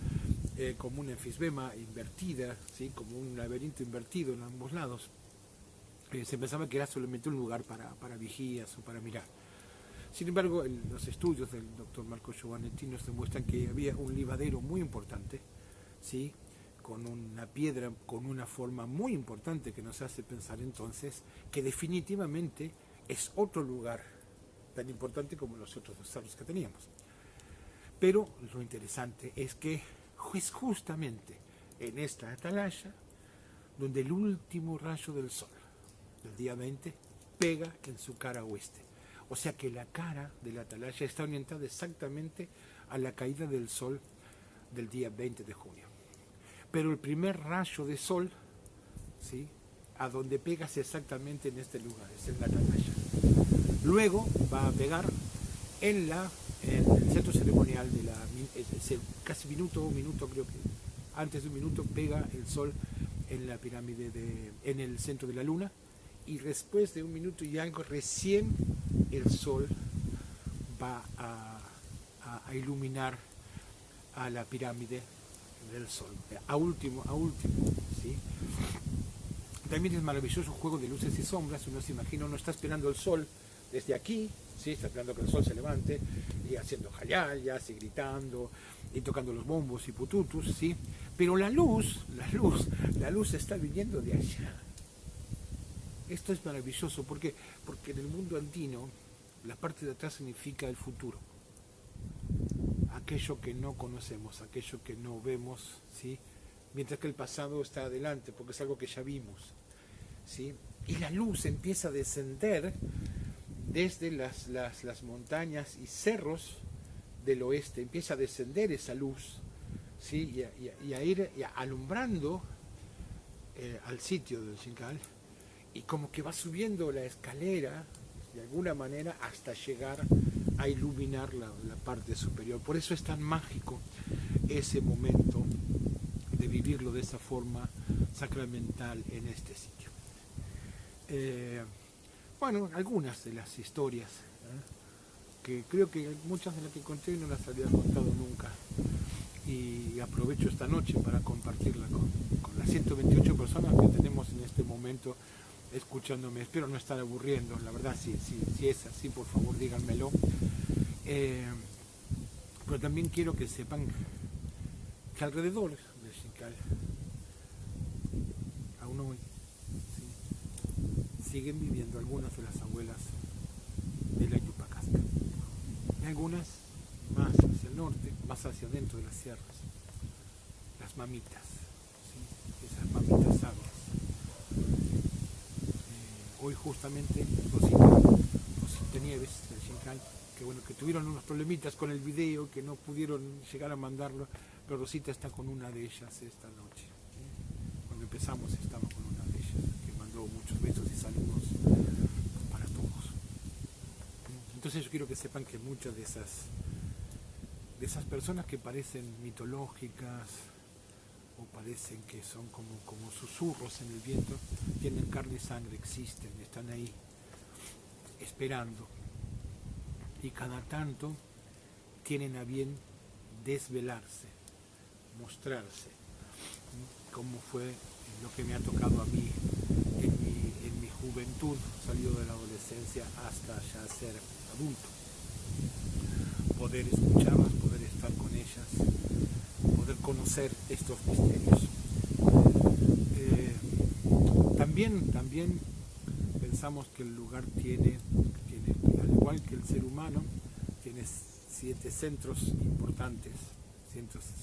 S1: como una enfisbema invertida, ¿sí? Como un laberinto invertido en ambos lados, se pensaba que era solamente un lugar para vigías o para mirar. Sin embargo, los estudios del doctor Marco Giovannetti nos demuestran que había un libadero muy importante, ¿sí? Con una piedra con una forma muy importante que nos hace pensar entonces que definitivamente es otro lugar tan importante como los otros dos cerros que teníamos. Pero lo interesante es que es justamente en esta atalaya donde el último rayo del sol del día 20 pega en su cara oeste. O sea que la cara de la atalaya está orientada exactamente a la caída del sol del día 20 de junio. Pero el primer rayo de sol, ¿sí?, a donde pega es exactamente en este lugar, es en la atalaya. Luego va a pegar en el centro ceremonial de casi minuto creo que antes de un minuto pega el sol en la pirámide en el centro de la luna, y después de un minuto y algo recién el sol va a iluminar a la pirámide del sol, a último, ¿sí? También es maravilloso un juego de luces y sombras. Uno se imagina, uno está esperando el sol desde aquí, ¿sí? Está esperando que el sol se levante y haciendo jayayas y gritando y tocando los bombos y pututus, ¿sí? Pero la luz está viniendo de allá. Esto es maravilloso porque en el mundo andino la parte de atrás significa el futuro, aquello que no conocemos, aquello que no vemos, ¿sí? Mientras que el pasado está adelante porque es algo que ya vimos, ¿sí? Y la luz empieza a descender desde las montañas y cerros del oeste, empieza a descender esa luz, ¿sí? y a ir alumbrando al sitio del Xincal, y como que va subiendo la escalera de alguna manera hasta llegar a iluminar la parte superior. Por eso es tan mágico ese momento de vivirlo de esa forma sacramental en este sitio. Bueno, algunas de las historias que creo que muchas de las que conté no las había contado nunca. Y aprovecho esta noche para compartirla con las 128 personas que tenemos en este momento escuchándome. Espero no estar aburriendo, la verdad, si es así, por favor díganmelo. Pero también quiero que sepan que alrededor del Xincal, aún hoy, ¿sí?, siguen viviendo algunas de las abuelas de la Yupacasca. Y algunas más hacia el norte, más hacia adentro de las sierras. Las mamitas, ¿sí?, esas mamitas sabias. Hoy justamente Rosita Nieves del Xincal, que bueno, que tuvieron unos problemitas con el video, que no pudieron llegar a mandarlo, pero Rosita está con una de ellas esta noche. Cuando empezamos estaba con una de ellas, que mandó muchos besos y saludos para todos. Entonces yo quiero que sepan que muchas de esas personas que parecen mitológicas o parecen que son como susurros en el viento, tienen carne y sangre, existen, están ahí esperando, y cada tanto tienen a bien desvelarse, mostrarse, como fue lo que me ha tocado a mí en mi juventud, salido de la adolescencia hasta ya ser adulto. Poder escucharlas, poder estar con ellas, poder conocer estos misterios. También pensamos que el lugar tiene, al igual que el ser humano, tiene 7 centros importantes,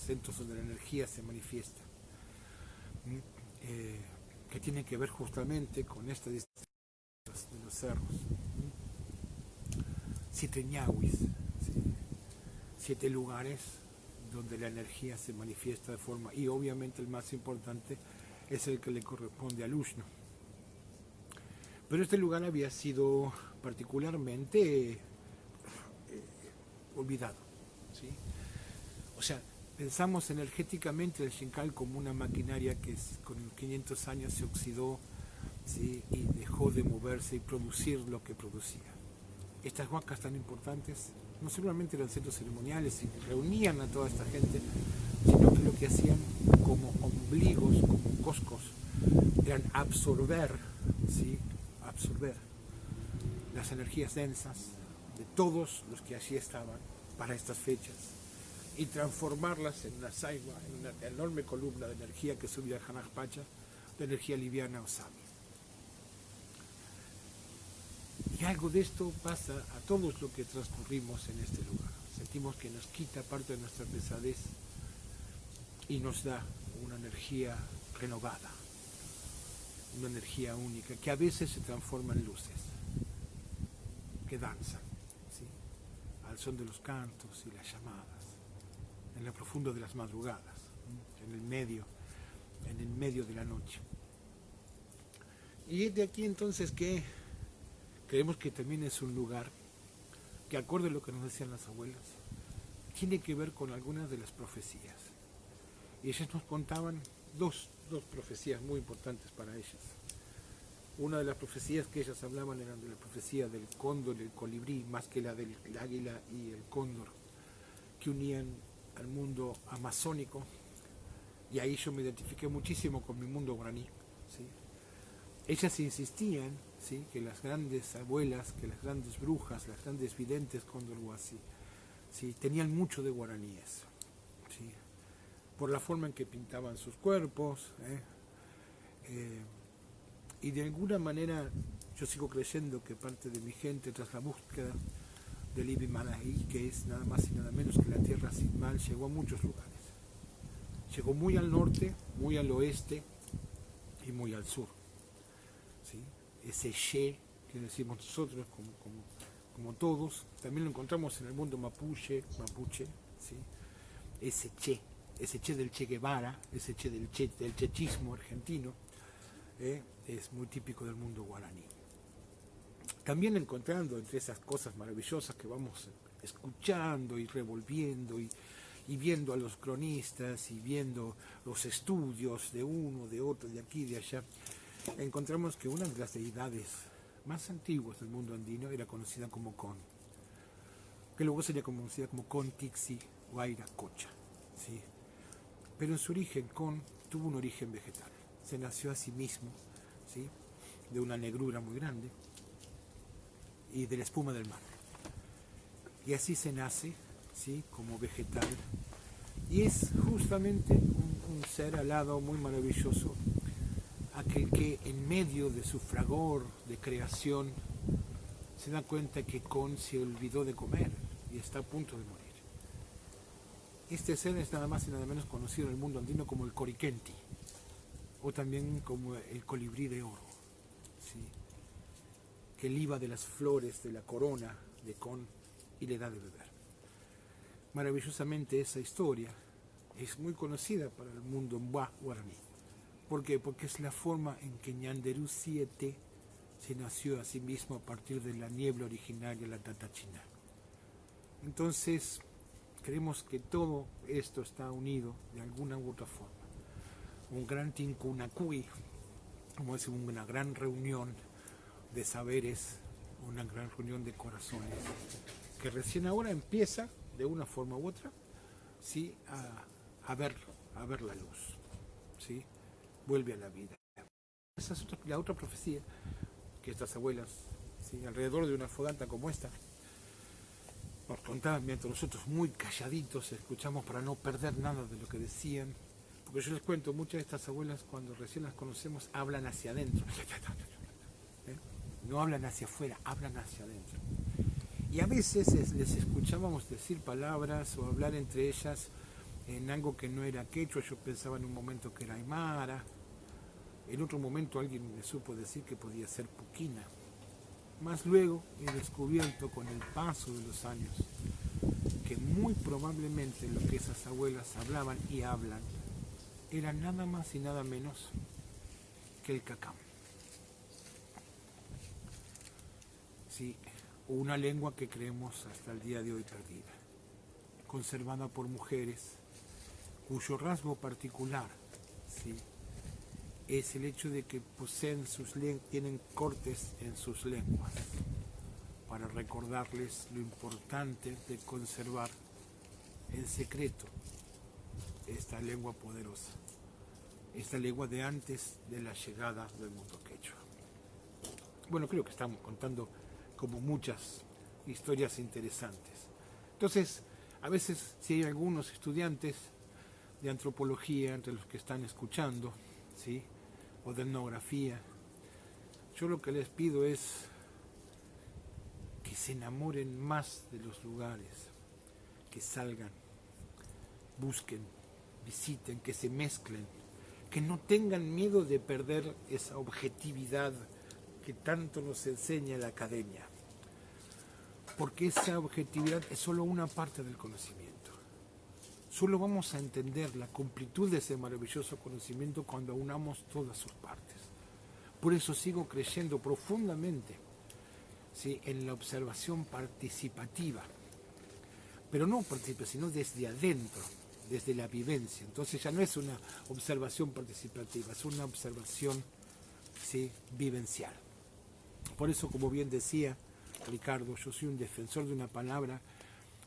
S1: centros donde la energía se manifiesta, que tienen que ver justamente con esta distancia de los cerros. 7 ñahuis, ¿sí?, 7 lugares donde la energía se manifiesta de forma, y obviamente el más importante es el que le corresponde al Ushno. Pero este lugar había sido particularmente olvidado, ¿sí? O sea, pensamos energéticamente el Xincal como una maquinaria que con 500 años se oxidó, ¿sí?, y dejó de moverse y producir lo que producía. Estas huacas tan importantes no solamente eran centros ceremoniales y reunían a toda esta gente, sino que lo que hacían como ombligos, como coscos, eran absorber, ¿sí?, absorber las energías densas de todos los que allí estaban para estas fechas y transformarlas en una saigua, en una enorme columna de energía que subía a Hanajpacha, de energía liviana o sabia. Y algo de esto pasa a todos los que transcurrimos en este lugar. Sentimos que nos quita parte de nuestra pesadez y nos da una energía renovada, una energía única, que a veces se transforma en luces, que danzan, ¿sí?, al son de los cantos y las llamadas, en lo profundo de las madrugadas, en el medio de la noche. Y es de aquí entonces que creemos que también es un lugar que, acorde a lo que nos decían las abuelas, tiene que ver con algunas de las profecías. Y ellas nos contaban dos profecías muy importantes para ellas. Una de las profecías que ellas hablaban era de la profecía del cóndor y el colibrí, más que la del águila y el cóndor, que unían al mundo amazónico, y ahí yo me identifiqué muchísimo con mi mundo guaraní, ¿sí? Ellas insistían, ¿sí?, que las grandes abuelas, que las grandes brujas, las grandes videntes Condorhuasi, ¿sí?, tenían mucho de guaraníes, ¿sí?, por la forma en que pintaban sus cuerpos, y de alguna manera yo sigo creyendo que parte de mi gente, tras la búsqueda del Ibi Manaí, que es nada más y nada menos que la tierra sin mal, llegó a muchos lugares. Llegó muy al norte, muy al oeste y muy al sur, ¿sí? Ese She que decimos nosotros como todos, también lo encontramos en el mundo mapuche, ¿sí?, ese Che del Che Guevara, ese Che del chechismo argentino, es muy típico del mundo guaraní. También encontrando entre esas cosas maravillosas que vamos escuchando y revolviendo y viendo a los cronistas y viendo los estudios de uno, de otro, de aquí, de allá, encontramos que una de las deidades más antiguas del mundo andino era conocida como Con. que luego sería conocida como Con Tixi Huayracocha, ¿sí? Pero en su origen, Con tuvo un origen vegetal, se nació a sí mismo, ¿sí? De una negrura muy grande y de la espuma del mar. Y así se nace, ¿sí? Como vegetal. Y es justamente un ser alado muy maravilloso, aquel que en medio de su fragor de creación se da cuenta que Con se olvidó de comer y está a punto de morir. Este ser es nada más y nada menos conocido en el mundo andino como el Coriquenti, o también como el colibrí de oro, ¿sí? Que liba de las flores de la corona de Con y le da de beber. Maravillosamente esa historia es muy conocida para el mundo mbua guaraní. ¿Por qué? Porque es la forma en que Ñanderú 7 se nació a sí mismo a partir de la niebla originaria, la Tatachina. Entonces, creemos que todo esto está unido de alguna u otra forma. Un gran Tincunacui, como es una gran reunión de saberes, una gran reunión de corazones, que recién ahora empieza, de una forma u otra, ¿sí? a ver la luz, ¿sí? Vuelve a la vida. Esa es la otra profecía que estas abuelas, ¿sí? Alrededor de una fogata como esta, nos contaban mientras nosotros muy calladitos escuchamos para no perder nada de lo que decían. Porque yo les cuento, muchas de estas abuelas cuando recién las conocemos hablan hacia adentro. No hablan hacia afuera, hablan hacia adentro. Y a veces les escuchábamos decir palabras o hablar entre ellas en algo que no era quechua. Yo pensaba en un momento que era aymara. En otro momento alguien me supo decir que podía ser puquina. Más luego he descubierto con el paso de los años que muy probablemente lo que esas abuelas hablaban y hablan era nada más y nada menos que el cacam. Sí, una lengua que creemos hasta el día de hoy perdida, conservada por mujeres cuyo rasgo particular, ¿sí? Es el hecho de que poseen tienen cortes en sus lenguas para recordarles lo importante de conservar en secreto esta lengua poderosa, esta lengua de antes de la llegada del mundo quechua. Bueno, creo que estamos contando como muchas historias interesantes. Entonces, a veces si hay algunos estudiantes de antropología entre los que están escuchando, ¿sí? O de etnografía, yo lo que les pido es que se enamoren más de los lugares, que salgan, busquen, visiten, que se mezclen, que no tengan miedo de perder esa objetividad que tanto nos enseña la academia, porque esa objetividad es solo una parte del conocimiento. Solo vamos a entender la completud de ese maravilloso conocimiento cuando unamos todas sus partes. Por eso sigo creyendo profundamente, ¿sí? En la observación participativa, pero no participativa, sino desde adentro, desde la vivencia. Entonces ya no es una observación participativa, es una observación, ¿sí? Vivencial. Por eso, como bien decía Ricardo, yo soy un defensor de una palabra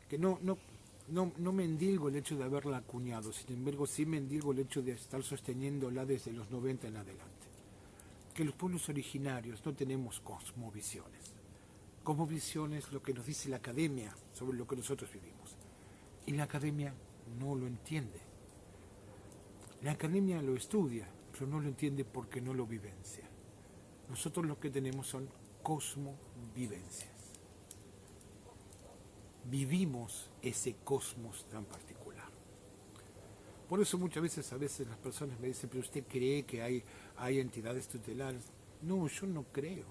S1: que no mendigo el hecho de haberla acuñado, sin embargo sí mendigo el hecho de estar sosteniéndola desde los 90 en adelante. Que los pueblos originarios no tenemos cosmovisiones. Cosmovisión es lo que nos dice la academia sobre lo que nosotros vivimos. Y la academia no lo entiende. La academia lo estudia, pero no lo entiende porque no lo vivencia. Nosotros lo que tenemos son cosmovivencias. Vivimos ese cosmos tan particular. Por eso muchas veces, las personas me dicen, pero usted cree que hay entidades tutelares. No, yo no creo.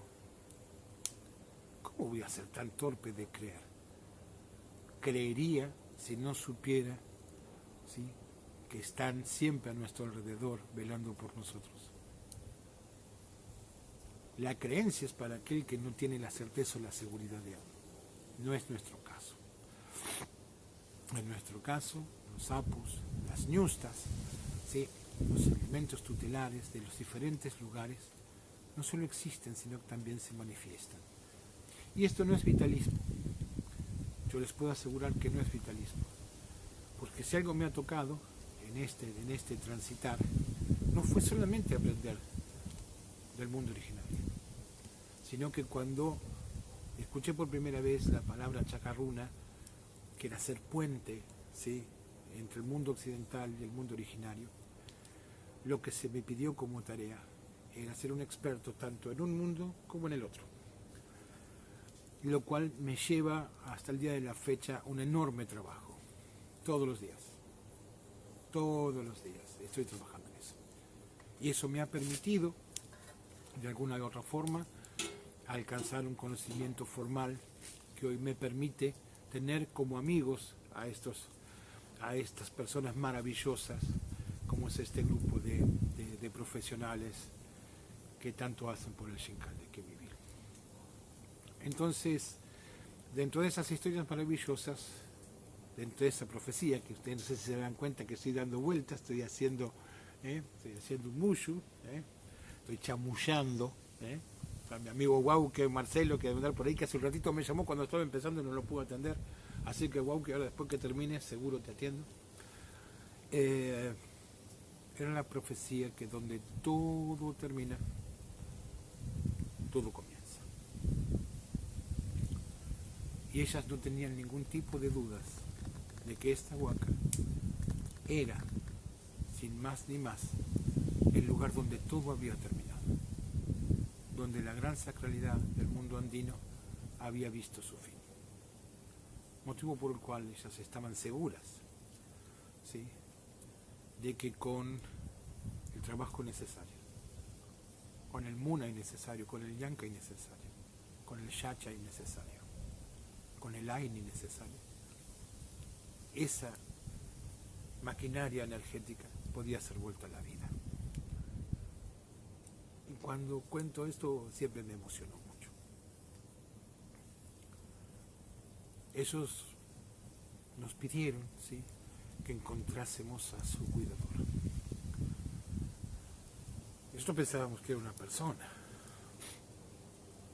S1: ¿Cómo voy a ser tan torpe de creer? Creería si no supiera, ¿sí? Que están siempre a nuestro alrededor velando por nosotros. La creencia es para aquel que no tiene la certeza o la seguridad de algo. No es nuestro caso. En nuestro caso, los sapos, las ñustas, ¿sí? Los elementos tutelares de los diferentes lugares no solo existen, sino que también se manifiestan. Y esto no es vitalismo. yo les puedo asegurar que no es vitalismo. Porque si algo me ha tocado en este transitar, no fue solamente aprender del mundo originario, sino que cuando escuché por primera vez la palabra chacarruna, que era hacer puente, ¿sí?, entre el mundo occidental y el mundo originario, lo que se me pidió como tarea era ser un experto tanto en un mundo como en el otro. Lo cual me lleva hasta el día de la fecha un enorme trabajo. Todos los días estoy trabajando en eso. Y eso me ha permitido, de alguna u otra forma, alcanzar un conocimiento formal que hoy me permite tener como amigos a estas personas maravillosas, como es este grupo de profesionales que tanto hacen por el Xincal de que vivir. Entonces, dentro de esas historias maravillosas, dentro de esa profecía, que ustedes no sé si se dan cuenta que estoy dando vueltas, estoy haciendo un mushu, estoy chamullando, a mi amigo Wauke Marcelo, que debe andar por ahí, que hace un ratito me llamó cuando estaba empezando y no lo pude atender, así que Wauke, ahora después que termine seguro te atiendo. Era la profecía que donde todo termina, todo comienza. Y ellas no tenían ningún tipo de dudas de que esta huaca era, sin más ni más, el lugar donde todo había terminado, donde la gran sacralidad del mundo andino había visto su fin. Motivo por el cual ellas estaban seguras, ¿sí?, de que con el trabajo necesario, con el muna innecesario, con el yanka innecesario, con el shacha innecesario, con el ain innecesario, esa maquinaria energética podía ser vuelta a la vida. Y cuando cuento esto siempre me emocionó mucho. Ellos nos pidieron, ¿sí?, que encontrásemos a su cuidador. Nosotros pensábamos que era una persona.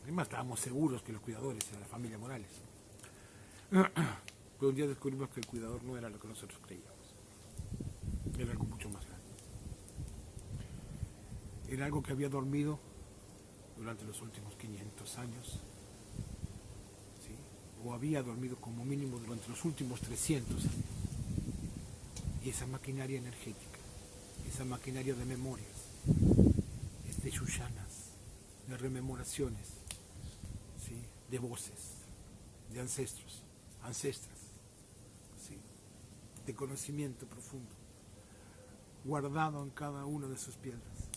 S1: Además estábamos seguros que los cuidadores eran la familia Morales. Pero un día descubrimos que el cuidador no era lo que nosotros creíamos. Era algo mucho más grande. Era algo que había dormido durante los últimos 500 años, ¿sí?, o había dormido como mínimo durante los últimos 300 años. Y esa maquinaria energética, esa maquinaria de memorias, de yushanas, de rememoraciones, ¿sí?, de voces, de ancestros, ancestras, ¿sí?, de conocimiento profundo, guardado en cada una de sus piedras,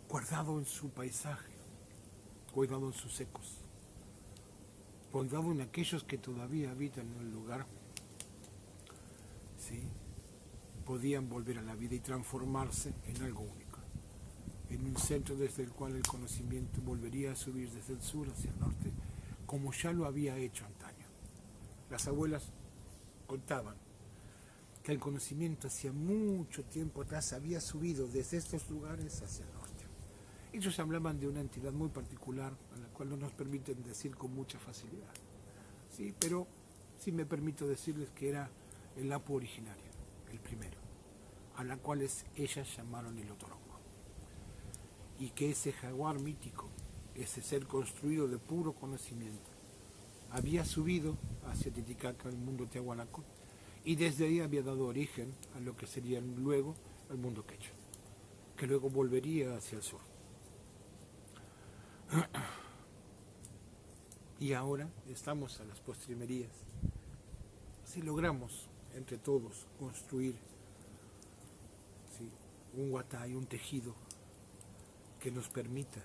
S1: guardado en su paisaje, guardado en sus ecos, guardado en aquellos que todavía habitan en el lugar, ¿sí?, podían volver a la vida y transformarse en algo único, en un centro desde el cual el conocimiento volvería a subir desde el sur hacia el norte, como ya lo había hecho antaño. Las abuelas contaban que el conocimiento hacía mucho tiempo atrás había subido desde estos lugares hacia el norte. Ellos hablaban de una entidad muy particular, a la cual no nos permiten decir con mucha facilidad, ¿sí?, pero sí me permito decirles que era el Apu originario, el primero, a la cual ellas llamaron el Otorongo. Y que ese jaguar mítico, ese ser construido de puro conocimiento, había subido hacia Titicaca, el mundo Tiahuanaco, y desde ahí había dado origen a lo que sería luego el mundo quechua, que luego volvería hacia el sur. Y ahora estamos a las postrimerías. Si logramos entre todos construir, ¿sí?, un huatay, un tejido que nos permita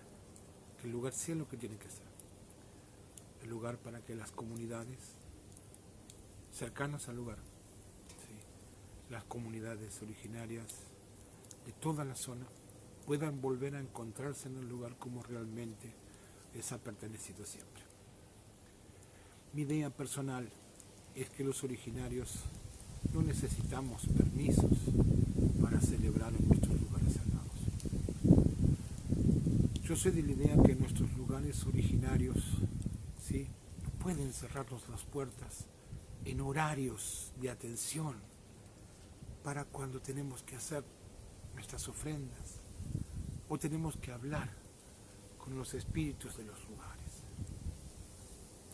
S1: que el lugar sea lo que tiene que ser, el lugar para que las comunidades cercanas al lugar, ¿sí?, las comunidades originarias de toda la zona puedan volver a encontrarse en el lugar como realmente les ha pertenecido siempre. Mi idea personal es que los originarios no necesitamos permisos para celebrar en nuestros lugares sagrados. Yo soy de la idea que nuestros lugares originarios, ¿sí?, pueden cerrarnos las puertas en horarios de atención para cuando tenemos que hacer nuestras ofrendas o tenemos que hablar con los espíritus de los lugares.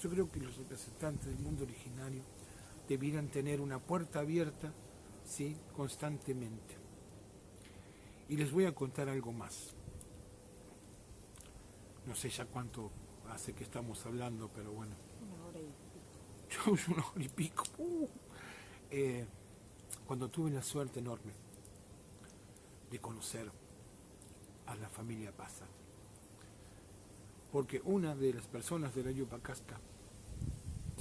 S1: Yo creo que los representantes del mundo originario debieran tener una puerta abierta, ¿sí?, constantemente. Y les voy a contar algo más. No sé ya cuánto hace que estamos hablando, pero bueno.
S2: 1 hora y pico.
S1: 1 hora y pico. Cuando tuve la suerte enorme de conocer a la familia Pasa, porque una de las personas de la Yupacasca,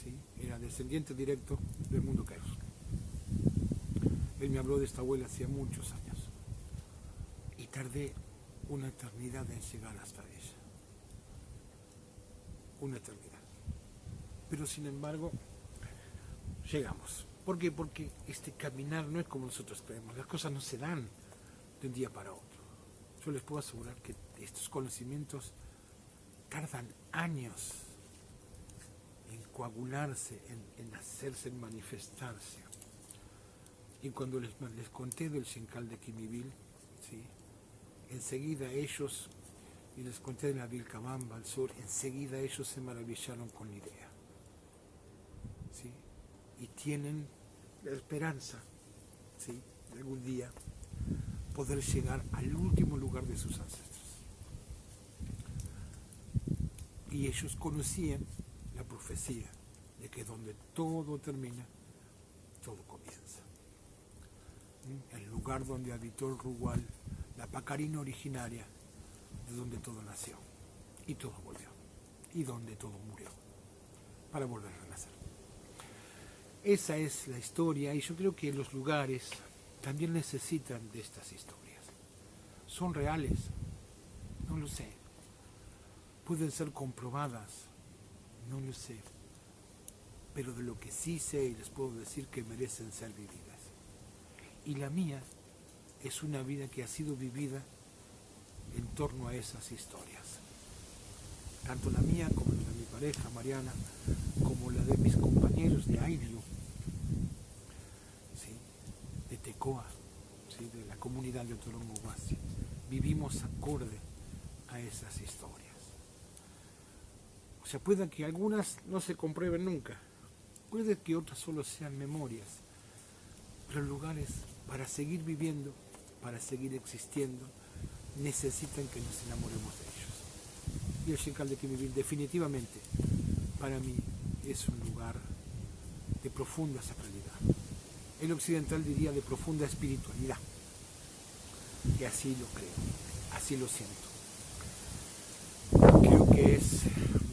S1: ¿sí?, era descendiente directo del mundo Kairos. Él me habló de esta abuela hacía muchos años y tardé una eternidad en llegar hasta ella. Una eternidad. Pero sin embargo, llegamos. ¿Por qué? Porque este caminar no es como nosotros creemos. Las cosas no se dan de un día para otro. Yo les puedo asegurar que estos conocimientos tardan años en coagularse, en hacerse, en manifestarse. Y cuando les conté del Xincal de Quimivil, ¿sí?, enseguida ellos, y les conté de la Vilcabamba al sur, enseguida ellos se maravillaron con la idea, ¿sí?, y tienen la esperanza, ¿sí?, de algún día poder llegar al último lugar de sus ancestros. Y ellos conocían la profecía de que donde todo termina, todo comienza. El lugar donde habitó el Rugual, la Pacarina originaria, de donde todo nació, y todo volvió, y donde todo murió, para volver a renacer. Esa es la historia, y yo creo que los lugares también necesitan de estas historias. ¿Son reales? No lo sé. ¿Pueden ser comprobadas? No lo sé. Pero de lo que sí sé y les puedo decir que merecen ser vividas. Y la mía es una vida que ha sido vivida en torno a esas historias. Tanto la mía como la de mi pareja, Mariana, como la de mis compañeros de Ayllu, ¿sí?, de Tecoa, ¿sí?, de la comunidad de Otorongo Huasi. Vivimos acorde a esas historias. O sea, puede que algunas no se comprueben nunca, puede que otras solo sean memorias, pero lugares para seguir viviendo, para seguir existiendo, necesitan que nos enamoremos de ellos. Y el Xincal de Quimivil definitivamente, para mí, es un lugar de profunda sacralidad. El occidental diría de profunda espiritualidad. Y así lo creo, así lo siento. Creo que es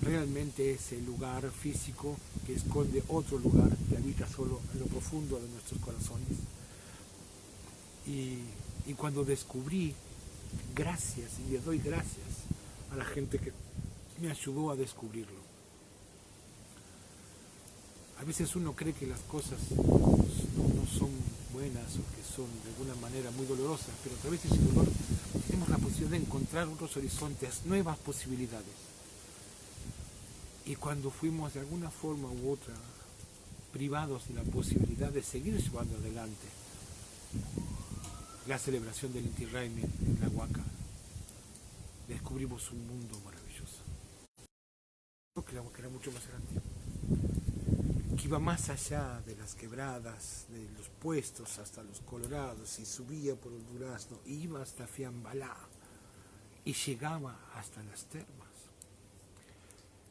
S1: realmente ese lugar físico que esconde otro lugar que habita solo en lo profundo de nuestros corazones. Y cuando descubrí, gracias, y le doy gracias a la gente que me ayudó a descubrirlo. A veces uno cree que las cosas no son buenas o que son de alguna manera muy dolorosas, pero a través de ese dolor tenemos la posibilidad de encontrar otros horizontes, nuevas posibilidades. Y cuando fuimos de alguna forma u otra privados de la posibilidad de seguir llevando adelante la celebración del Inti Raymi en la Huaca, descubrimos un mundo maravilloso. Creo que la Huaca era mucho más grande, que iba más allá de las quebradas, de los puestos hasta los Colorados, y subía por el Durazno, iba hasta Fiambalá y llegaba hasta las termas.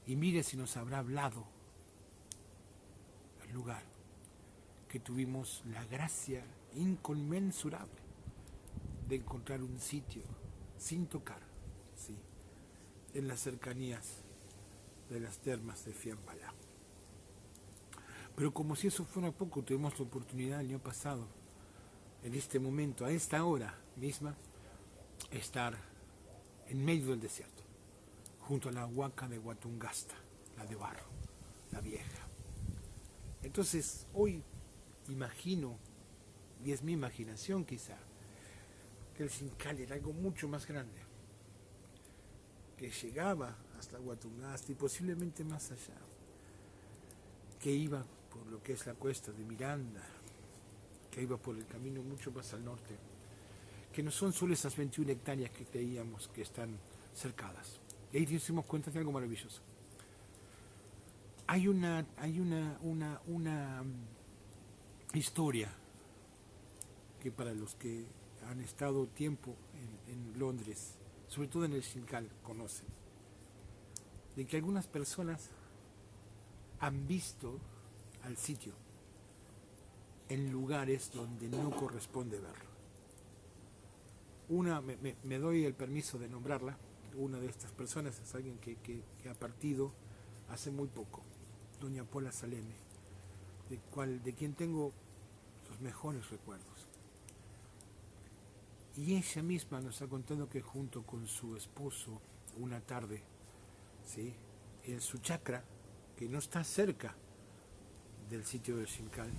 S1: Y mire si nos habrá hablado el lugar que tuvimos la gracia inconmensurable de encontrar un sitio sin tocar, ¿sí?, en las cercanías de las termas de Fiambalá. Pero como si eso fuera poco, tuvimos la oportunidad el año pasado, en este momento, a esta hora misma, estar en medio del desierto, junto a la huaca de Huatungasta, la de barro, la vieja. Entonces, hoy imagino, y es mi imaginación quizá, que el Xincal era algo mucho más grande, que llegaba hasta Huatungasta y posiblemente más allá. que iba por lo que es la cuesta de Miranda, que iba por el camino mucho más al norte, que no son solo esas 21 hectáreas que creíamos que están cercadas. Y ahí nos dimos cuenta de algo maravilloso. Hay una historia que para los que han estado tiempo en Londres, sobre todo en el Shingal, conocen, de que algunas personas han visto al sitio en lugares donde no corresponde verlo. Me doy el permiso de nombrarla. Una de estas personas es alguien que ha partido hace muy poco, doña Pola Saleme, de quien tengo los mejores recuerdos. Y ella misma nos ha contado que junto con su esposo, una tarde, ¿sí?, en su chacra, que no está cerca del sitio del Shingal,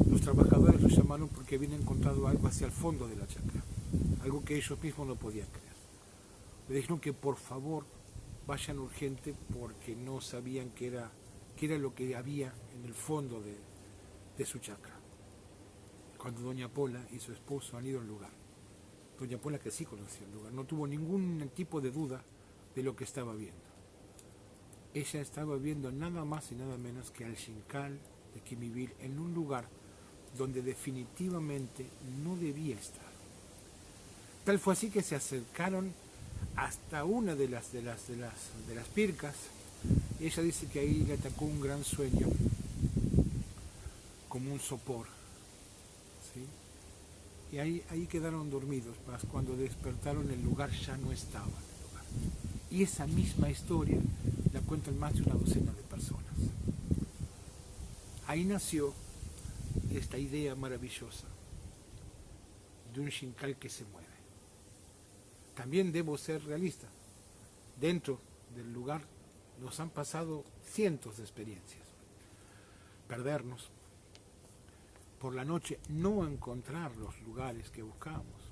S1: los trabajadores lo llamaron porque habían encontrado algo hacia el fondo de la chacra, algo que ellos mismos no podían creer. Le dijeron que por favor vayan urgente porque no sabían qué era lo que había en el fondo de su chacra. Cuando doña Pola y su esposo han ido al lugar, doña Pola, que sí conocía el lugar, no tuvo ningún tipo de duda de lo que estaba viendo. Ella estaba viendo nada más y nada menos que al Shingal de Quimivir en un lugar donde definitivamente no debía estar. Tal fue así que se acercaron hasta una de las pircas, y ella dice que ahí le atacó un gran sueño, como un sopor, ¿sí? Y ahí quedaron dormidos, mas cuando despertaron el lugar ya no estaba en el lugar. Y esa misma historia la cuentan más de una docena de personas. Ahí nació esta idea maravillosa de un Shingal que se mueve. También debo ser realista. Dentro del lugar nos han pasado cientos de experiencias. Perdernos, por la noche no encontrar los lugares que buscábamos,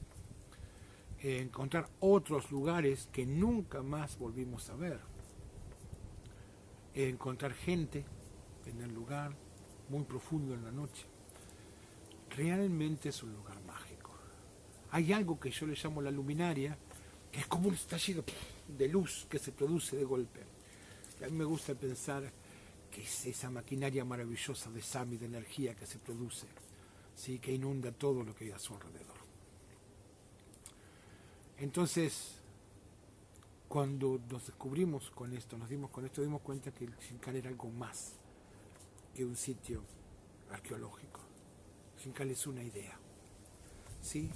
S1: encontrar otros lugares que nunca más volvimos a ver, encontrar gente en el lugar muy profundo en la noche. Realmente es un lugar mágico. Hay algo que yo le llamo la luminaria, que es como un estallido de luz que se produce de golpe. Y a mí me gusta pensar que es esa maquinaria maravillosa de Sami, de energía que se produce, ¿sí?, que inunda todo lo que hay a su alrededor. Entonces, cuando nos descubrimos con esto, nos dimos cuenta que el Shingal era algo más que un sitio arqueológico. El Shingal es una idea, ¿sí?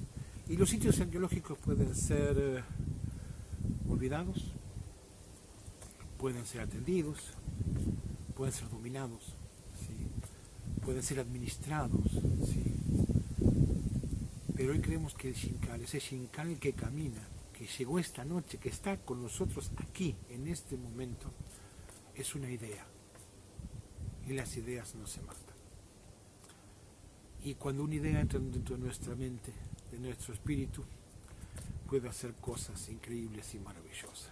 S1: Y los sitios arqueológicos pueden ser olvidados, pueden ser atendidos, pueden ser dominados, ¿sí?, pueden ser administrados, ¿sí? Pero hoy creemos que el Shingal, ese Shingal que camina, que llegó esta noche, que está con nosotros aquí, en este momento, es una idea. Y las ideas no se matan. Y cuando una idea entra dentro de nuestra mente, de nuestro espíritu, puede hacer cosas increíbles y maravillosas.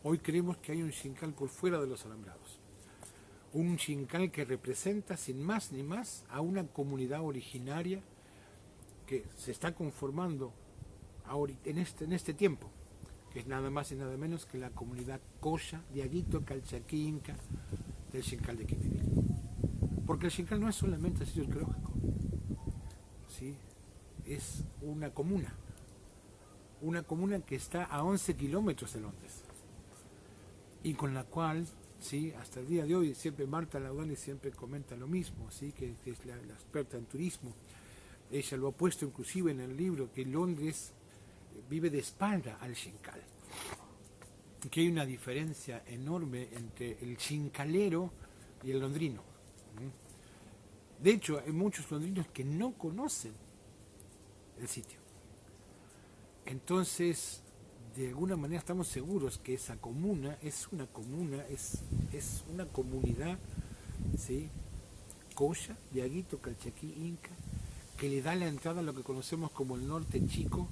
S1: Hoy creemos que hay un Shingal por fuera de los alambrados. Un Shingal que representa, sin más ni más, a una comunidad originaria que se está conformando ahora, en este tiempo, que es nada más y nada menos que la comunidad Colla, Diaguito, Calchaquí, Inca, del Shingal de Quimivir. Porque el Shingal no es solamente el sitio arqueológico, ¿sí?, es una comuna que está a 11 kilómetros de Londres, y con la cual, ¿sí?, hasta el día de hoy, siempre Marta Laudani siempre comenta lo mismo, ¿sí?, que es la experta en turismo. Ella lo ha puesto inclusive en el libro, que Londres vive de espalda al Shingal, que hay una diferencia enorme entre el shingalero y el londrino. De hecho, hay muchos londrinos que no conocen el sitio. Entonces, de alguna manera estamos seguros que esa comuna es una comunidad, ¿sí?, Colla, Diaguito, Calchaquí, Inca, que le da la entrada a lo que conocemos como el norte chico,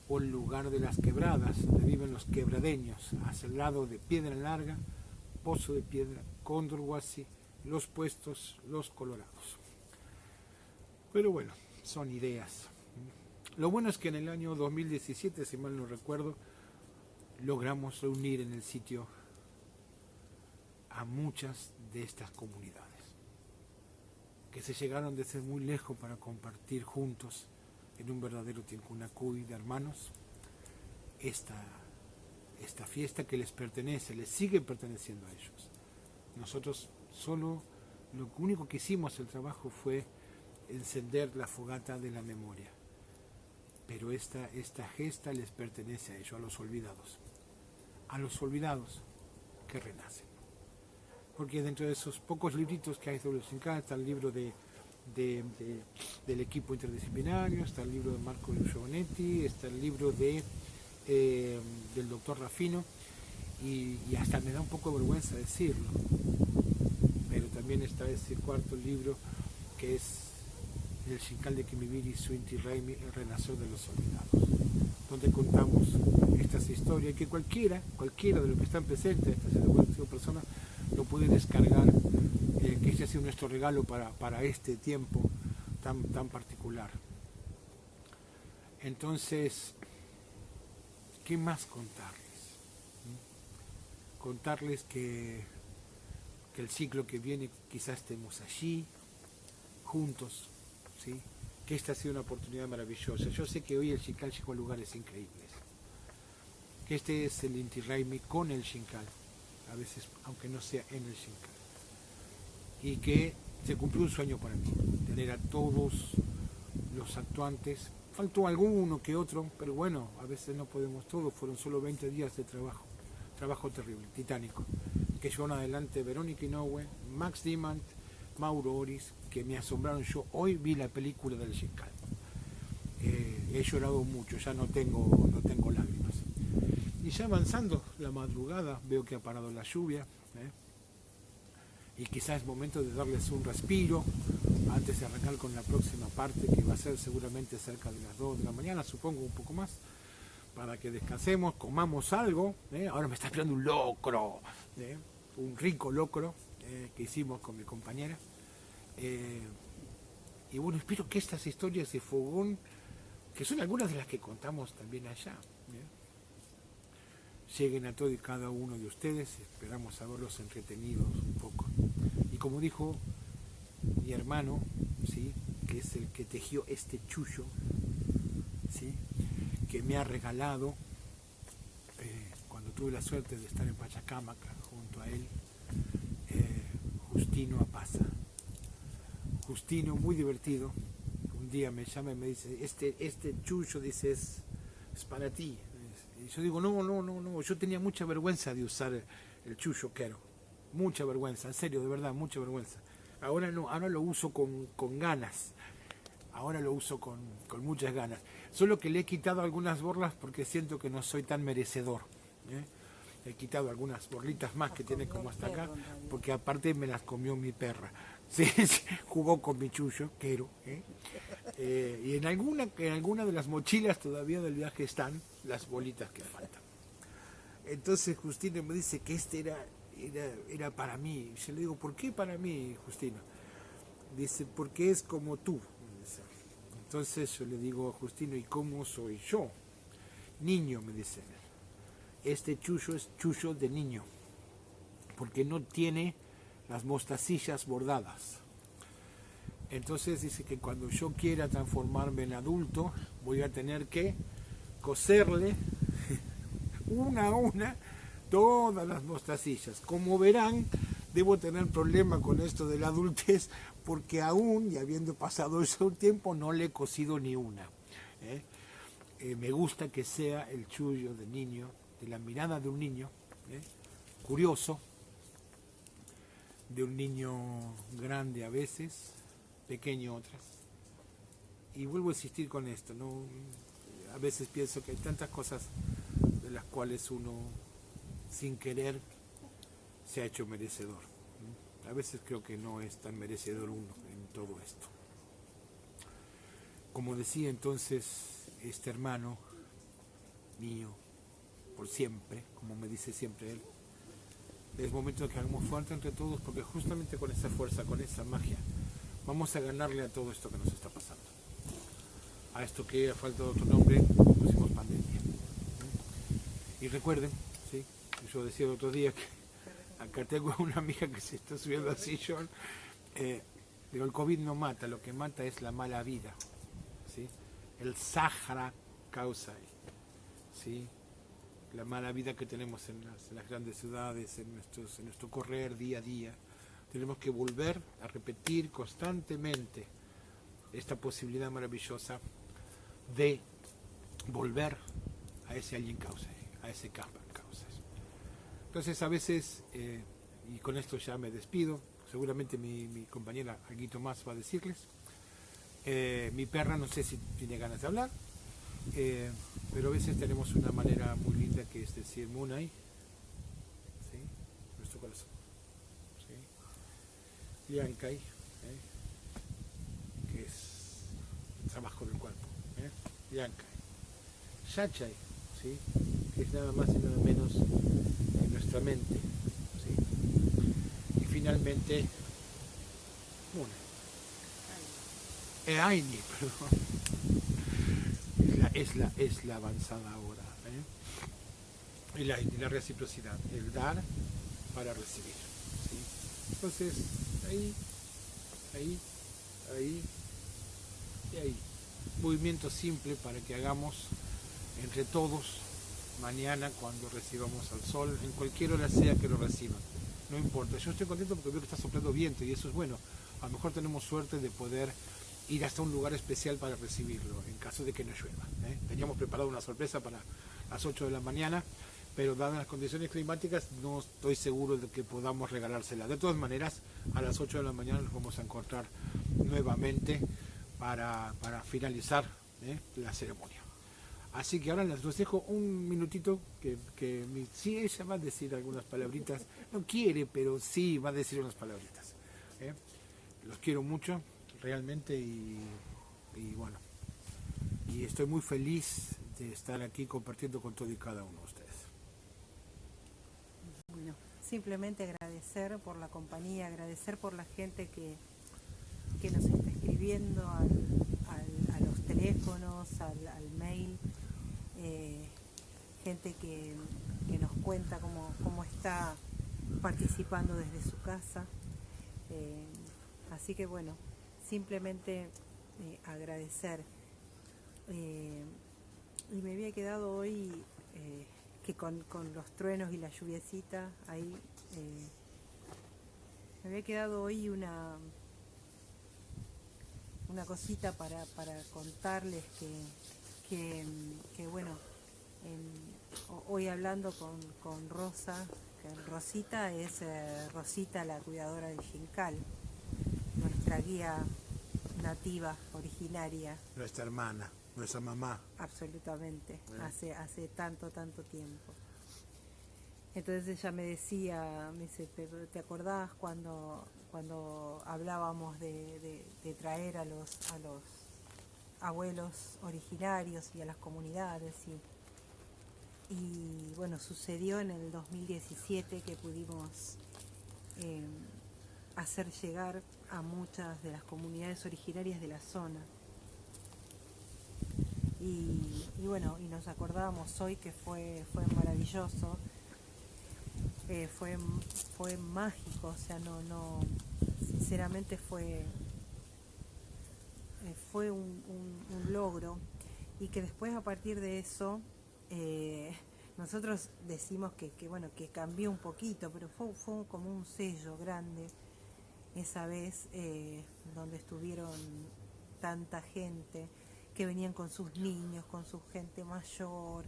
S1: o el lugar de las quebradas, donde viven los quebradeños, hacia el lado de Piedra Larga, Pozo de Piedra, Cóndor Huasi, los puestos, los colorados. Pero bueno, son ideas. Lo bueno es que en el año 2017, si mal no recuerdo, logramos reunir en el sitio a muchas de estas comunidades que se llegaron desde muy lejos para compartir juntos en un verdadero Tincunacui de hermanos esta fiesta que les pertenece, les sigue perteneciendo a ellos. Nosotros solo, lo único que hicimos el trabajo fue encender la fogata de la memoria, pero esta gesta les pertenece a ellos, a los olvidados que renacen. Porque dentro de esos pocos libritos que hay sobre los Xincal está el libro del equipo interdisciplinario, está el libro de Marco Giovanetti, está el libro del doctor Rafino, y hasta me da un poco de vergüenza decirlo, pero también está ese cuarto libro que es el Xincal de Quimiviri, su Inti Raymi, el renacer de los olvidados, donde contamos estas historias que cualquiera de los que están presentes, estas 145 personas, lo puede descargar, que este ha sido nuestro regalo para este tiempo tan particular. Entonces, ¿qué más contarles? Contarles que el ciclo que viene quizás estemos allí, juntos, ¿sí? Que esta ha sido una oportunidad maravillosa. Yo sé que hoy el Xincal llegó a lugares increíbles, que este es el Inti Raymi con el Xincal, a veces aunque no sea en el Xincal, y que se cumplió un sueño para mí, tener a todos los actuantes. Faltó alguno que otro, pero bueno, a veces no podemos todos, fueron solo 20 días de trabajo terrible, titánico, que llevaron adelante Verónica Inoue, Max Dimant, Mauro Oris, que me asombraron. Yo hoy vi la película del Xincal, he llorado mucho, ya no tengo lágrimas. Y ya avanzando la madrugada, veo que ha parado la lluvia, y quizás es momento de darles un respiro antes de arrancar con la próxima parte, que va a ser seguramente cerca de las 2 de la mañana, supongo un poco más, para que descansemos, comamos algo. Ahora me está esperando un locro, un rico locro que hicimos con mi compañera. Y bueno, espero que estas historias de fogón, que son algunas de las que contamos también allá, lleguen a todo y cada uno de ustedes. Esperamos haberlos entretenidos un poco. Y como dijo mi hermano, ¿sí?, que es el que tejió este chullo, ¿sí?, que me ha regalado cuando tuve la suerte de estar en Pachacamac junto a él, Justino Apaza. Justino, muy divertido, un día me llama y me dice, este chullo, dice, es para ti. Y yo digo, no, yo tenía mucha vergüenza de usar el chullo quero, mucha vergüenza, en serio, de verdad, mucha vergüenza. Ahora no, ahora lo uso con ganas, ahora lo uso con muchas ganas. Solo que le he quitado algunas borlas porque siento que no soy tan merecedor. He quitado algunas borlitas más que tiene como hasta acá, porque aparte me las comió mi perra. Sí, jugó con mi chullo, quero. Y en alguna de las mochilas todavía del viaje están las bolitas que faltan. Entonces Justino me dice que este era para mí. Y yo le digo, ¿por qué para mí, Justino? Dice, porque es como tú. Entonces yo le digo a Justino, ¿y cómo soy yo? Niño, me dice. Este chullo es chullo de niño, porque no tiene las mostacillas bordadas. Entonces dice que cuando yo quiera transformarme en adulto, voy a tener que coserle una a una todas las mostacillas. Como verán, debo tener problema con esto de la adultez, porque aún, y habiendo pasado ese tiempo, no le he cosido ni una. Me gusta que sea el chullo de niño, de la mirada de un niño, curioso, de un niño grande a veces, pequeño otras. Y vuelvo a insistir con esto, ¿no? A veces pienso que hay tantas cosas de las cuales uno, sin querer, se ha hecho merecedor. A veces creo que no es tan merecedor uno en todo esto. Como decía entonces este hermano mío, por siempre, como me dice siempre él, es momento de que hagamos fuerte entre todos, porque justamente con esa fuerza, con esa magia, vamos a ganarle a todo esto que nos está pasando. A esto que a falta de otro nombre pusimos pandemia. Y recuerden, ¿sí? Yo decía el otro día que acá tengo una amiga que se está subiendo al sillón, pero el COVID no mata, lo que mata es la mala vida, ¿sí? El Sahara causa, ¿sí? La mala vida que tenemos en las grandes ciudades, en nuestro correr día a día. Tenemos que volver a repetir constantemente esta posibilidad maravillosa de volver a ese alguien causa, a ese campo causa. Entonces a veces, y con esto ya me despido, seguramente mi compañera Aguito más va a decirles, mi perra no sé si tiene ganas de hablar, pero a veces tenemos una manera muy linda que es decir Munay, ¿sí? Nuestro corazón, ¿sí? Liancay, que es el trabajo del cuerpo, Liancay, Shachay, ¿sí? Que es nada más y nada menos que nuestra mente, ¿sí? Y finalmente Munay, Aini, perdón. Es la avanzada ahora, y la reciprocidad, el dar para recibir, ¿sí? Entonces ahí y ahí movimiento simple para que hagamos entre todos mañana cuando recibamos al sol, en cualquier hora sea que lo reciban, no importa. Yo estoy contento porque veo que está soplando viento y eso es bueno. A lo mejor tenemos suerte de poder ir hasta un lugar especial para recibirlo, en caso de que no llueva. Teníamos preparado una sorpresa para las 8 de la mañana, pero dadas las condiciones climáticas no estoy seguro de que podamos regalársela. De todas maneras, a las 8 de la mañana nos vamos a encontrar nuevamente para finalizar la ceremonia. Así que ahora les dejo un minutito sí, ella va a decir algunas palabritas, no quiere, pero sí va a decir unas palabritas. Los quiero mucho, realmente, y bueno, y estoy muy feliz de estar aquí compartiendo con todo y cada uno de ustedes.
S2: Bueno, simplemente agradecer por la compañía, agradecer por la gente que nos está escribiendo a los teléfonos, al mail, gente que nos cuenta cómo está participando desde su casa. Así que bueno, simplemente agradecer. Y me había quedado hoy que con los truenos y la lluviecita ahí, me había quedado hoy una cosita para contarles que bueno, hoy hablando con Rosa, que Rosita es Rosita, la cuidadora de Xincal, nuestra guía nativa, originaria.
S1: Nuestra hermana, nuestra mamá.
S2: Absolutamente, hace tanto tiempo. Entonces ella me decía, me dice, ¿te acordás cuando hablábamos de traer a los abuelos originarios y a las comunidades? Y bueno, sucedió en el 2017 que pudimos hacer llegar a muchas de las comunidades originarias de la zona. Y bueno, y nos acordábamos hoy que fue maravilloso, fue mágico, o sea, no sinceramente fue un logro, y que después a partir de eso nosotros decimos que bueno, que cambió un poquito, pero fue como un sello grande esa vez, donde estuvieron tanta gente que venían con sus niños, con su gente mayor.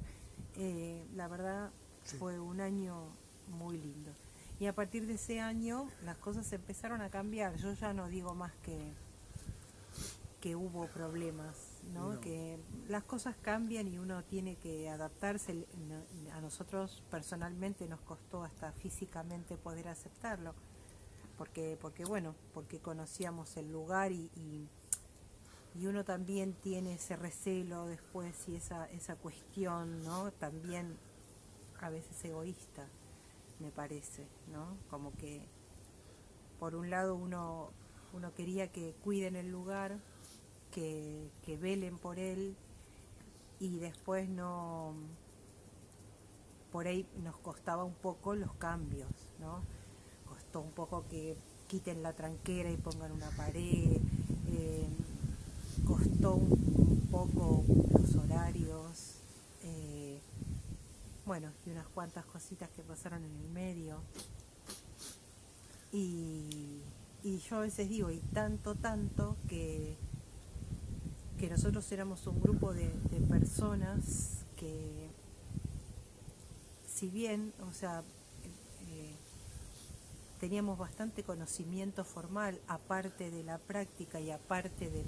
S2: La verdad, sí, fue un año muy lindo. Y a partir de ese año las cosas empezaron a cambiar. Yo ya no digo más que hubo problemas, ¿no? No. Que las cosas cambian y uno tiene que adaptarse. A nosotros personalmente nos costó hasta físicamente poder aceptarlo, porque bueno, porque conocíamos el lugar y uno también tiene ese recelo después y esa cuestión, ¿no? También a veces egoísta me parece, ¿no? Como que por un lado uno quería que cuiden el lugar, que velen por él, y después no, por ahí nos costaba un poco los cambios, ¿no? Costó un poco que quiten la tranquera y pongan una pared, costó un poco los horarios, bueno, y unas cuantas cositas que pasaron en el medio. Y yo a veces digo, y tanto, que nosotros éramos un grupo de personas que, si bien, o sea, teníamos bastante conocimiento formal, aparte de la práctica y aparte del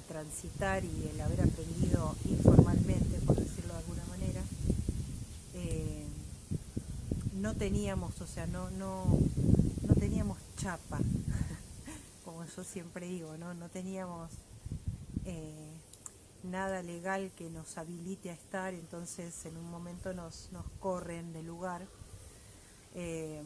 S2: transitar y el haber aprendido informalmente, por decirlo de alguna manera, no teníamos, o sea, no teníamos chapa, como yo siempre digo, no teníamos nada legal que nos habilite a estar, entonces en un momento nos corren del lugar, y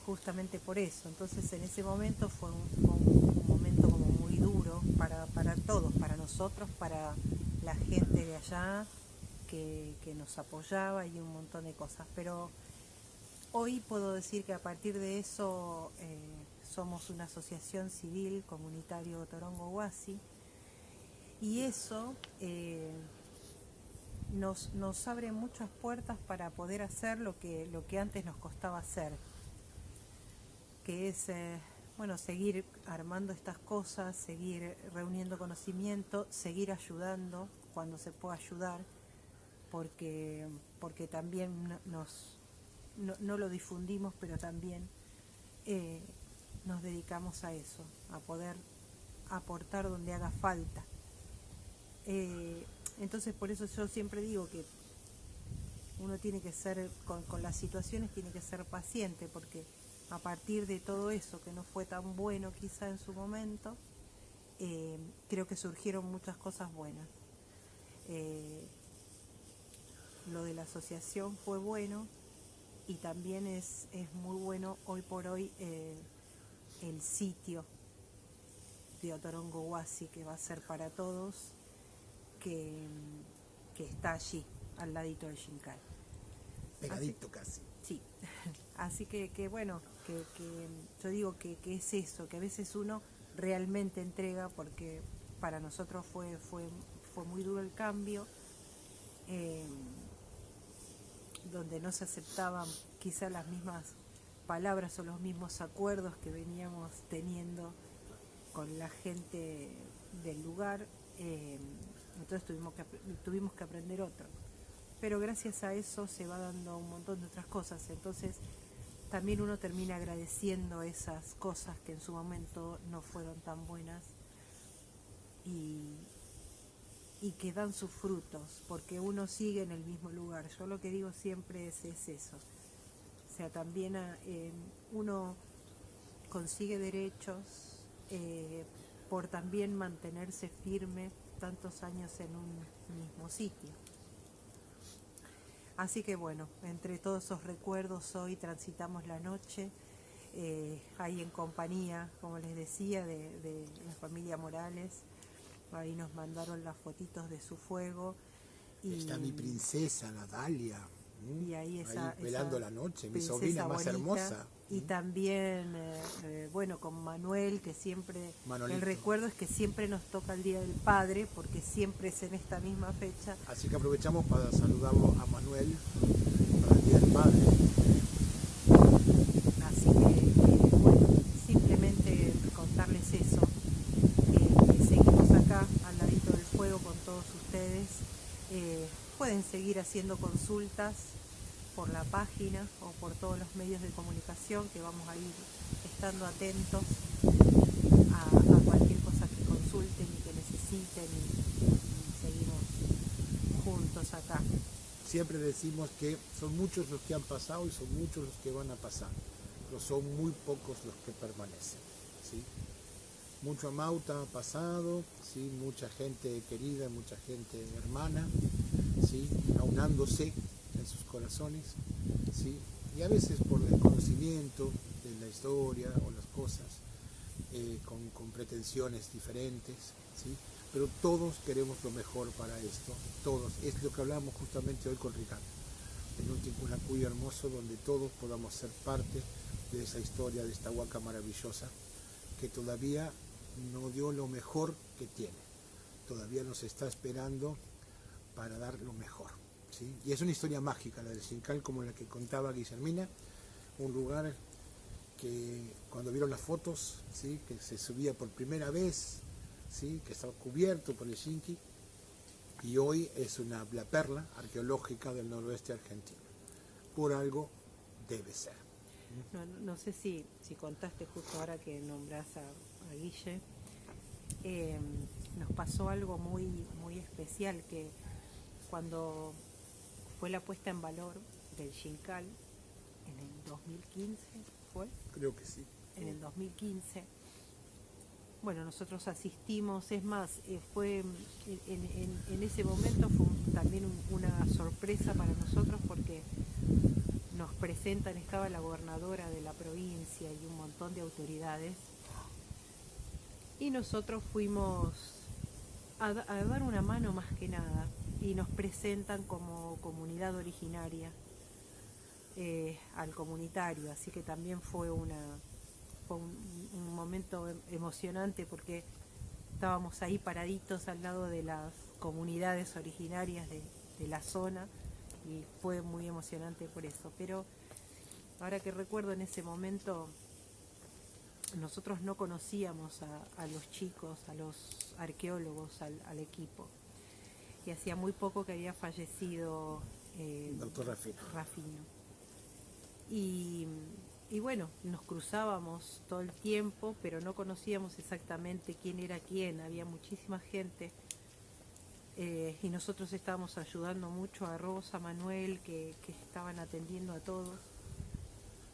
S2: justamente por eso, entonces en ese momento fue un momento como muy duro para todos, para nosotros, para la gente de allá que nos apoyaba y un montón de cosas, pero hoy puedo decir que a partir de eso somos una asociación civil comunitario Torongo Huasi, y eso nos abre muchas puertas para poder hacer lo que antes nos costaba hacer, que es bueno, seguir armando estas cosas, seguir reuniendo conocimiento, seguir ayudando cuando se pueda ayudar, porque también no lo difundimos, pero también nos dedicamos a eso, a poder aportar donde haga falta. Entonces por eso yo siempre digo que uno tiene que ser, con las situaciones tiene que ser paciente, porque a partir de todo eso que no fue tan bueno quizá en su momento, creo que surgieron muchas cosas buenas. Lo de la asociación fue bueno, y también es muy bueno hoy por hoy el sitio de Otorongo Huasi, que va a ser para todos, que está allí, al ladito del Xincal.
S1: Pegadito casi.
S2: Sí, así que bueno, que yo digo que es eso, que a veces uno realmente entrega, porque para nosotros fue muy duro el cambio, donde no se aceptaban quizá las mismas palabras o los mismos acuerdos que veníamos teniendo con la gente del lugar, entonces tuvimos que aprender otro. Pero gracias a eso se va dando un montón de otras cosas, entonces también uno termina agradeciendo esas cosas que en su momento no fueron tan buenas y que dan sus frutos, porque uno sigue en el mismo lugar. Yo lo que digo siempre es eso, o sea, también uno consigue derechos por también mantenerse firme tantos años en un mismo sitio. Así que bueno, entre todos esos recuerdos hoy transitamos la noche, ahí en compañía, como les decía, de la familia Morales. Ahí nos mandaron las fotitos de su fuego. Y
S1: está mi princesa Natalia,
S2: y ahí
S1: velando la noche, mi sobrina más hermosa.
S2: Y también, bueno, con Manuel, que siempre,
S1: Manolito.
S2: El recuerdo es que siempre nos toca el Día del Padre, porque siempre es en esta misma fecha.
S1: Así que aprovechamos para saludarlo a Manuel para el Día del Padre.
S2: Así que bueno, simplemente contarles eso, que seguimos acá al ladito del fuego con todos ustedes. Pueden seguir haciendo consultas por la página o por todos los medios de comunicación, que vamos a ir estando atentos a cualquier cosa que consulten y que necesiten, y seguimos juntos acá.
S1: Siempre decimos que son muchos los que han pasado y son muchos los que van a pasar, pero son muy pocos los que permanecen, ¿sí? Mucho Amauta ha pasado, ¿sí? Mucha gente querida, mucha gente hermana, ¿sí? Aunándose en sus corazones, ¿sí? Y a veces por el conocimiento de la historia o las cosas, con pretensiones diferentes, ¿sí? Pero todos queremos lo mejor para esto, todos. Es lo que hablamos justamente hoy con Ricardo, en un Tincuna-Cuy hermoso donde todos podamos ser parte de esa historia, de esta huaca maravillosa, que todavía no dio lo mejor que tiene, todavía nos está esperando para dar lo mejor, ¿sí? Y es una historia mágica la del Xincal, como la que contaba Guillermina, un lugar que cuando vieron las fotos, ¿sí? Que se subía por primera vez, ¿sí? Que estaba cubierto por el Xinqui, y hoy es la perla arqueológica del noroeste argentino. Por algo debe ser.
S2: No sé si contaste justo ahora que nombrás a Guille, nos pasó algo muy especial, que cuando fue la puesta en valor del Xincal en el 2015, ¿fue?
S1: Creo que sí.
S2: En el 2015, bueno, nosotros asistimos, es más, fue en ese momento fue también una sorpresa para nosotros, porque nos presentan, estaba la gobernadora de la provincia y un montón de autoridades, y nosotros fuimos a dar una mano más que nada, y nos presentan como comunidad originaria al comunitario, así que también fue un momento emocionante, porque estábamos ahí paraditos al lado de las comunidades originarias de la zona, y fue muy emocionante por eso. Pero ahora que recuerdo, en ese momento nosotros no conocíamos a los chicos, a los arqueólogos, al equipo, y hacía muy poco que había fallecido
S1: Doctor
S2: Rafino. Y bueno, nos cruzábamos todo el tiempo, pero no conocíamos exactamente quién era quién, había muchísima gente, y nosotros estábamos ayudando mucho a Rosa, a Manuel, que estaban atendiendo a todos,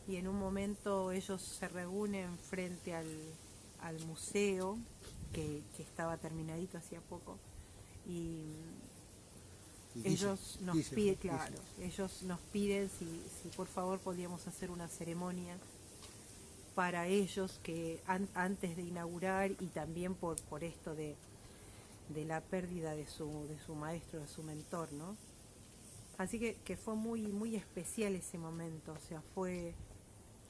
S2: y en un momento ellos se reúnen frente al museo, que estaba terminadito hacía poco, y ellos nos piden, claro, ellos nos piden si por favor podíamos hacer una ceremonia para ellos, que antes de inaugurar, y también por esto de la pérdida de su maestro, de su mentor, ¿no? Así que fue muy especial ese momento, o sea, fue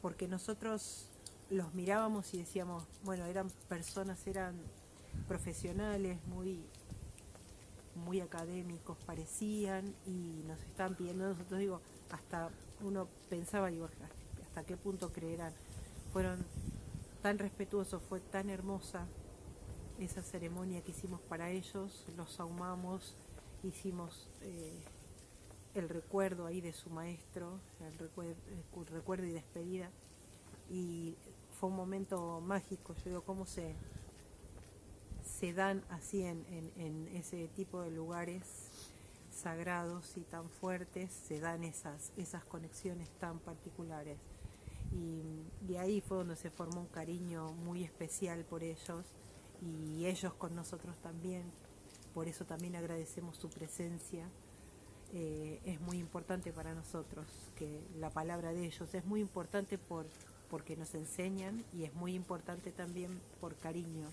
S2: porque nosotros los mirábamos y decíamos, bueno, eran profesionales muy académicos parecían, y nos estaban pidiendo, nosotros digo, hasta uno pensaba, digo, hasta qué punto creerán. Fueron tan respetuosos, fue tan hermosa esa ceremonia que hicimos para ellos, los ahumamos, hicimos el recuerdo ahí de su maestro, el recuerdo y despedida, y fue un momento mágico. Yo digo, cómo se dan así en ese tipo de lugares sagrados y tan fuertes, se dan esas conexiones tan particulares, y ahí fue donde se formó un cariño muy especial por ellos, y ellos con nosotros también. Por eso también agradecemos su presencia. Es muy importante para nosotros que la palabra de ellos es muy importante porque nos enseñan, y es muy importante también por cariño.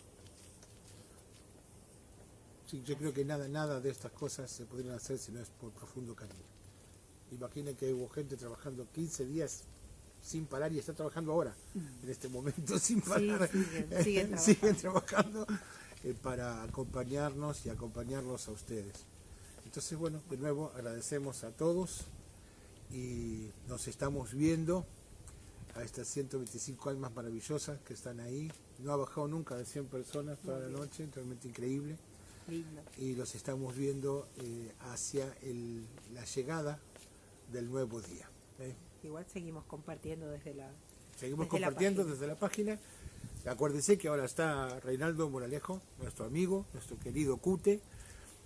S1: Sí, yo creo que nada de estas cosas se podrían hacer si no es por profundo cariño. Imaginen que hubo gente trabajando 15 días sin parar, y está trabajando ahora, en este momento, sin parar. Sí, siguen trabajando para acompañarnos y acompañarlos a ustedes. Entonces, bueno, de nuevo agradecemos a todos, y nos estamos viendo a estas 125 almas maravillosas que están ahí. No ha bajado nunca de 100 personas toda la noche, realmente increíble.
S2: Lindo.
S1: Y los estamos viendo hacia la llegada del nuevo día.
S2: Igual seguimos compartiendo desde la
S1: página. Acuérdense que ahora está Reinaldo Moralejo, nuestro amigo, nuestro querido Cute,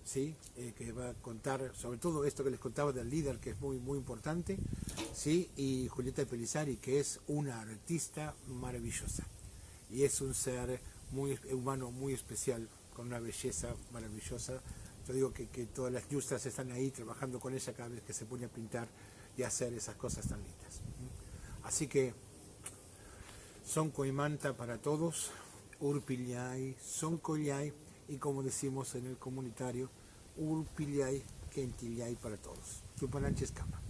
S1: ¿sí? Que va a contar sobre todo esto que les contaba del líder, que es muy importante, ¿sí? Y Julieta Pelizari, que es una artista maravillosa, y es un ser muy humano, muy especial, con una belleza maravillosa. Yo digo que todas las yustras están ahí trabajando con ella cada vez que se pone a pintar y a hacer esas cosas tan lindas. Así que Sonko y Manta para todos, Urpillay, Sonkollay, y como decimos en el comunitario, Urpillay, Kentillay para todos. Chupananches Cama.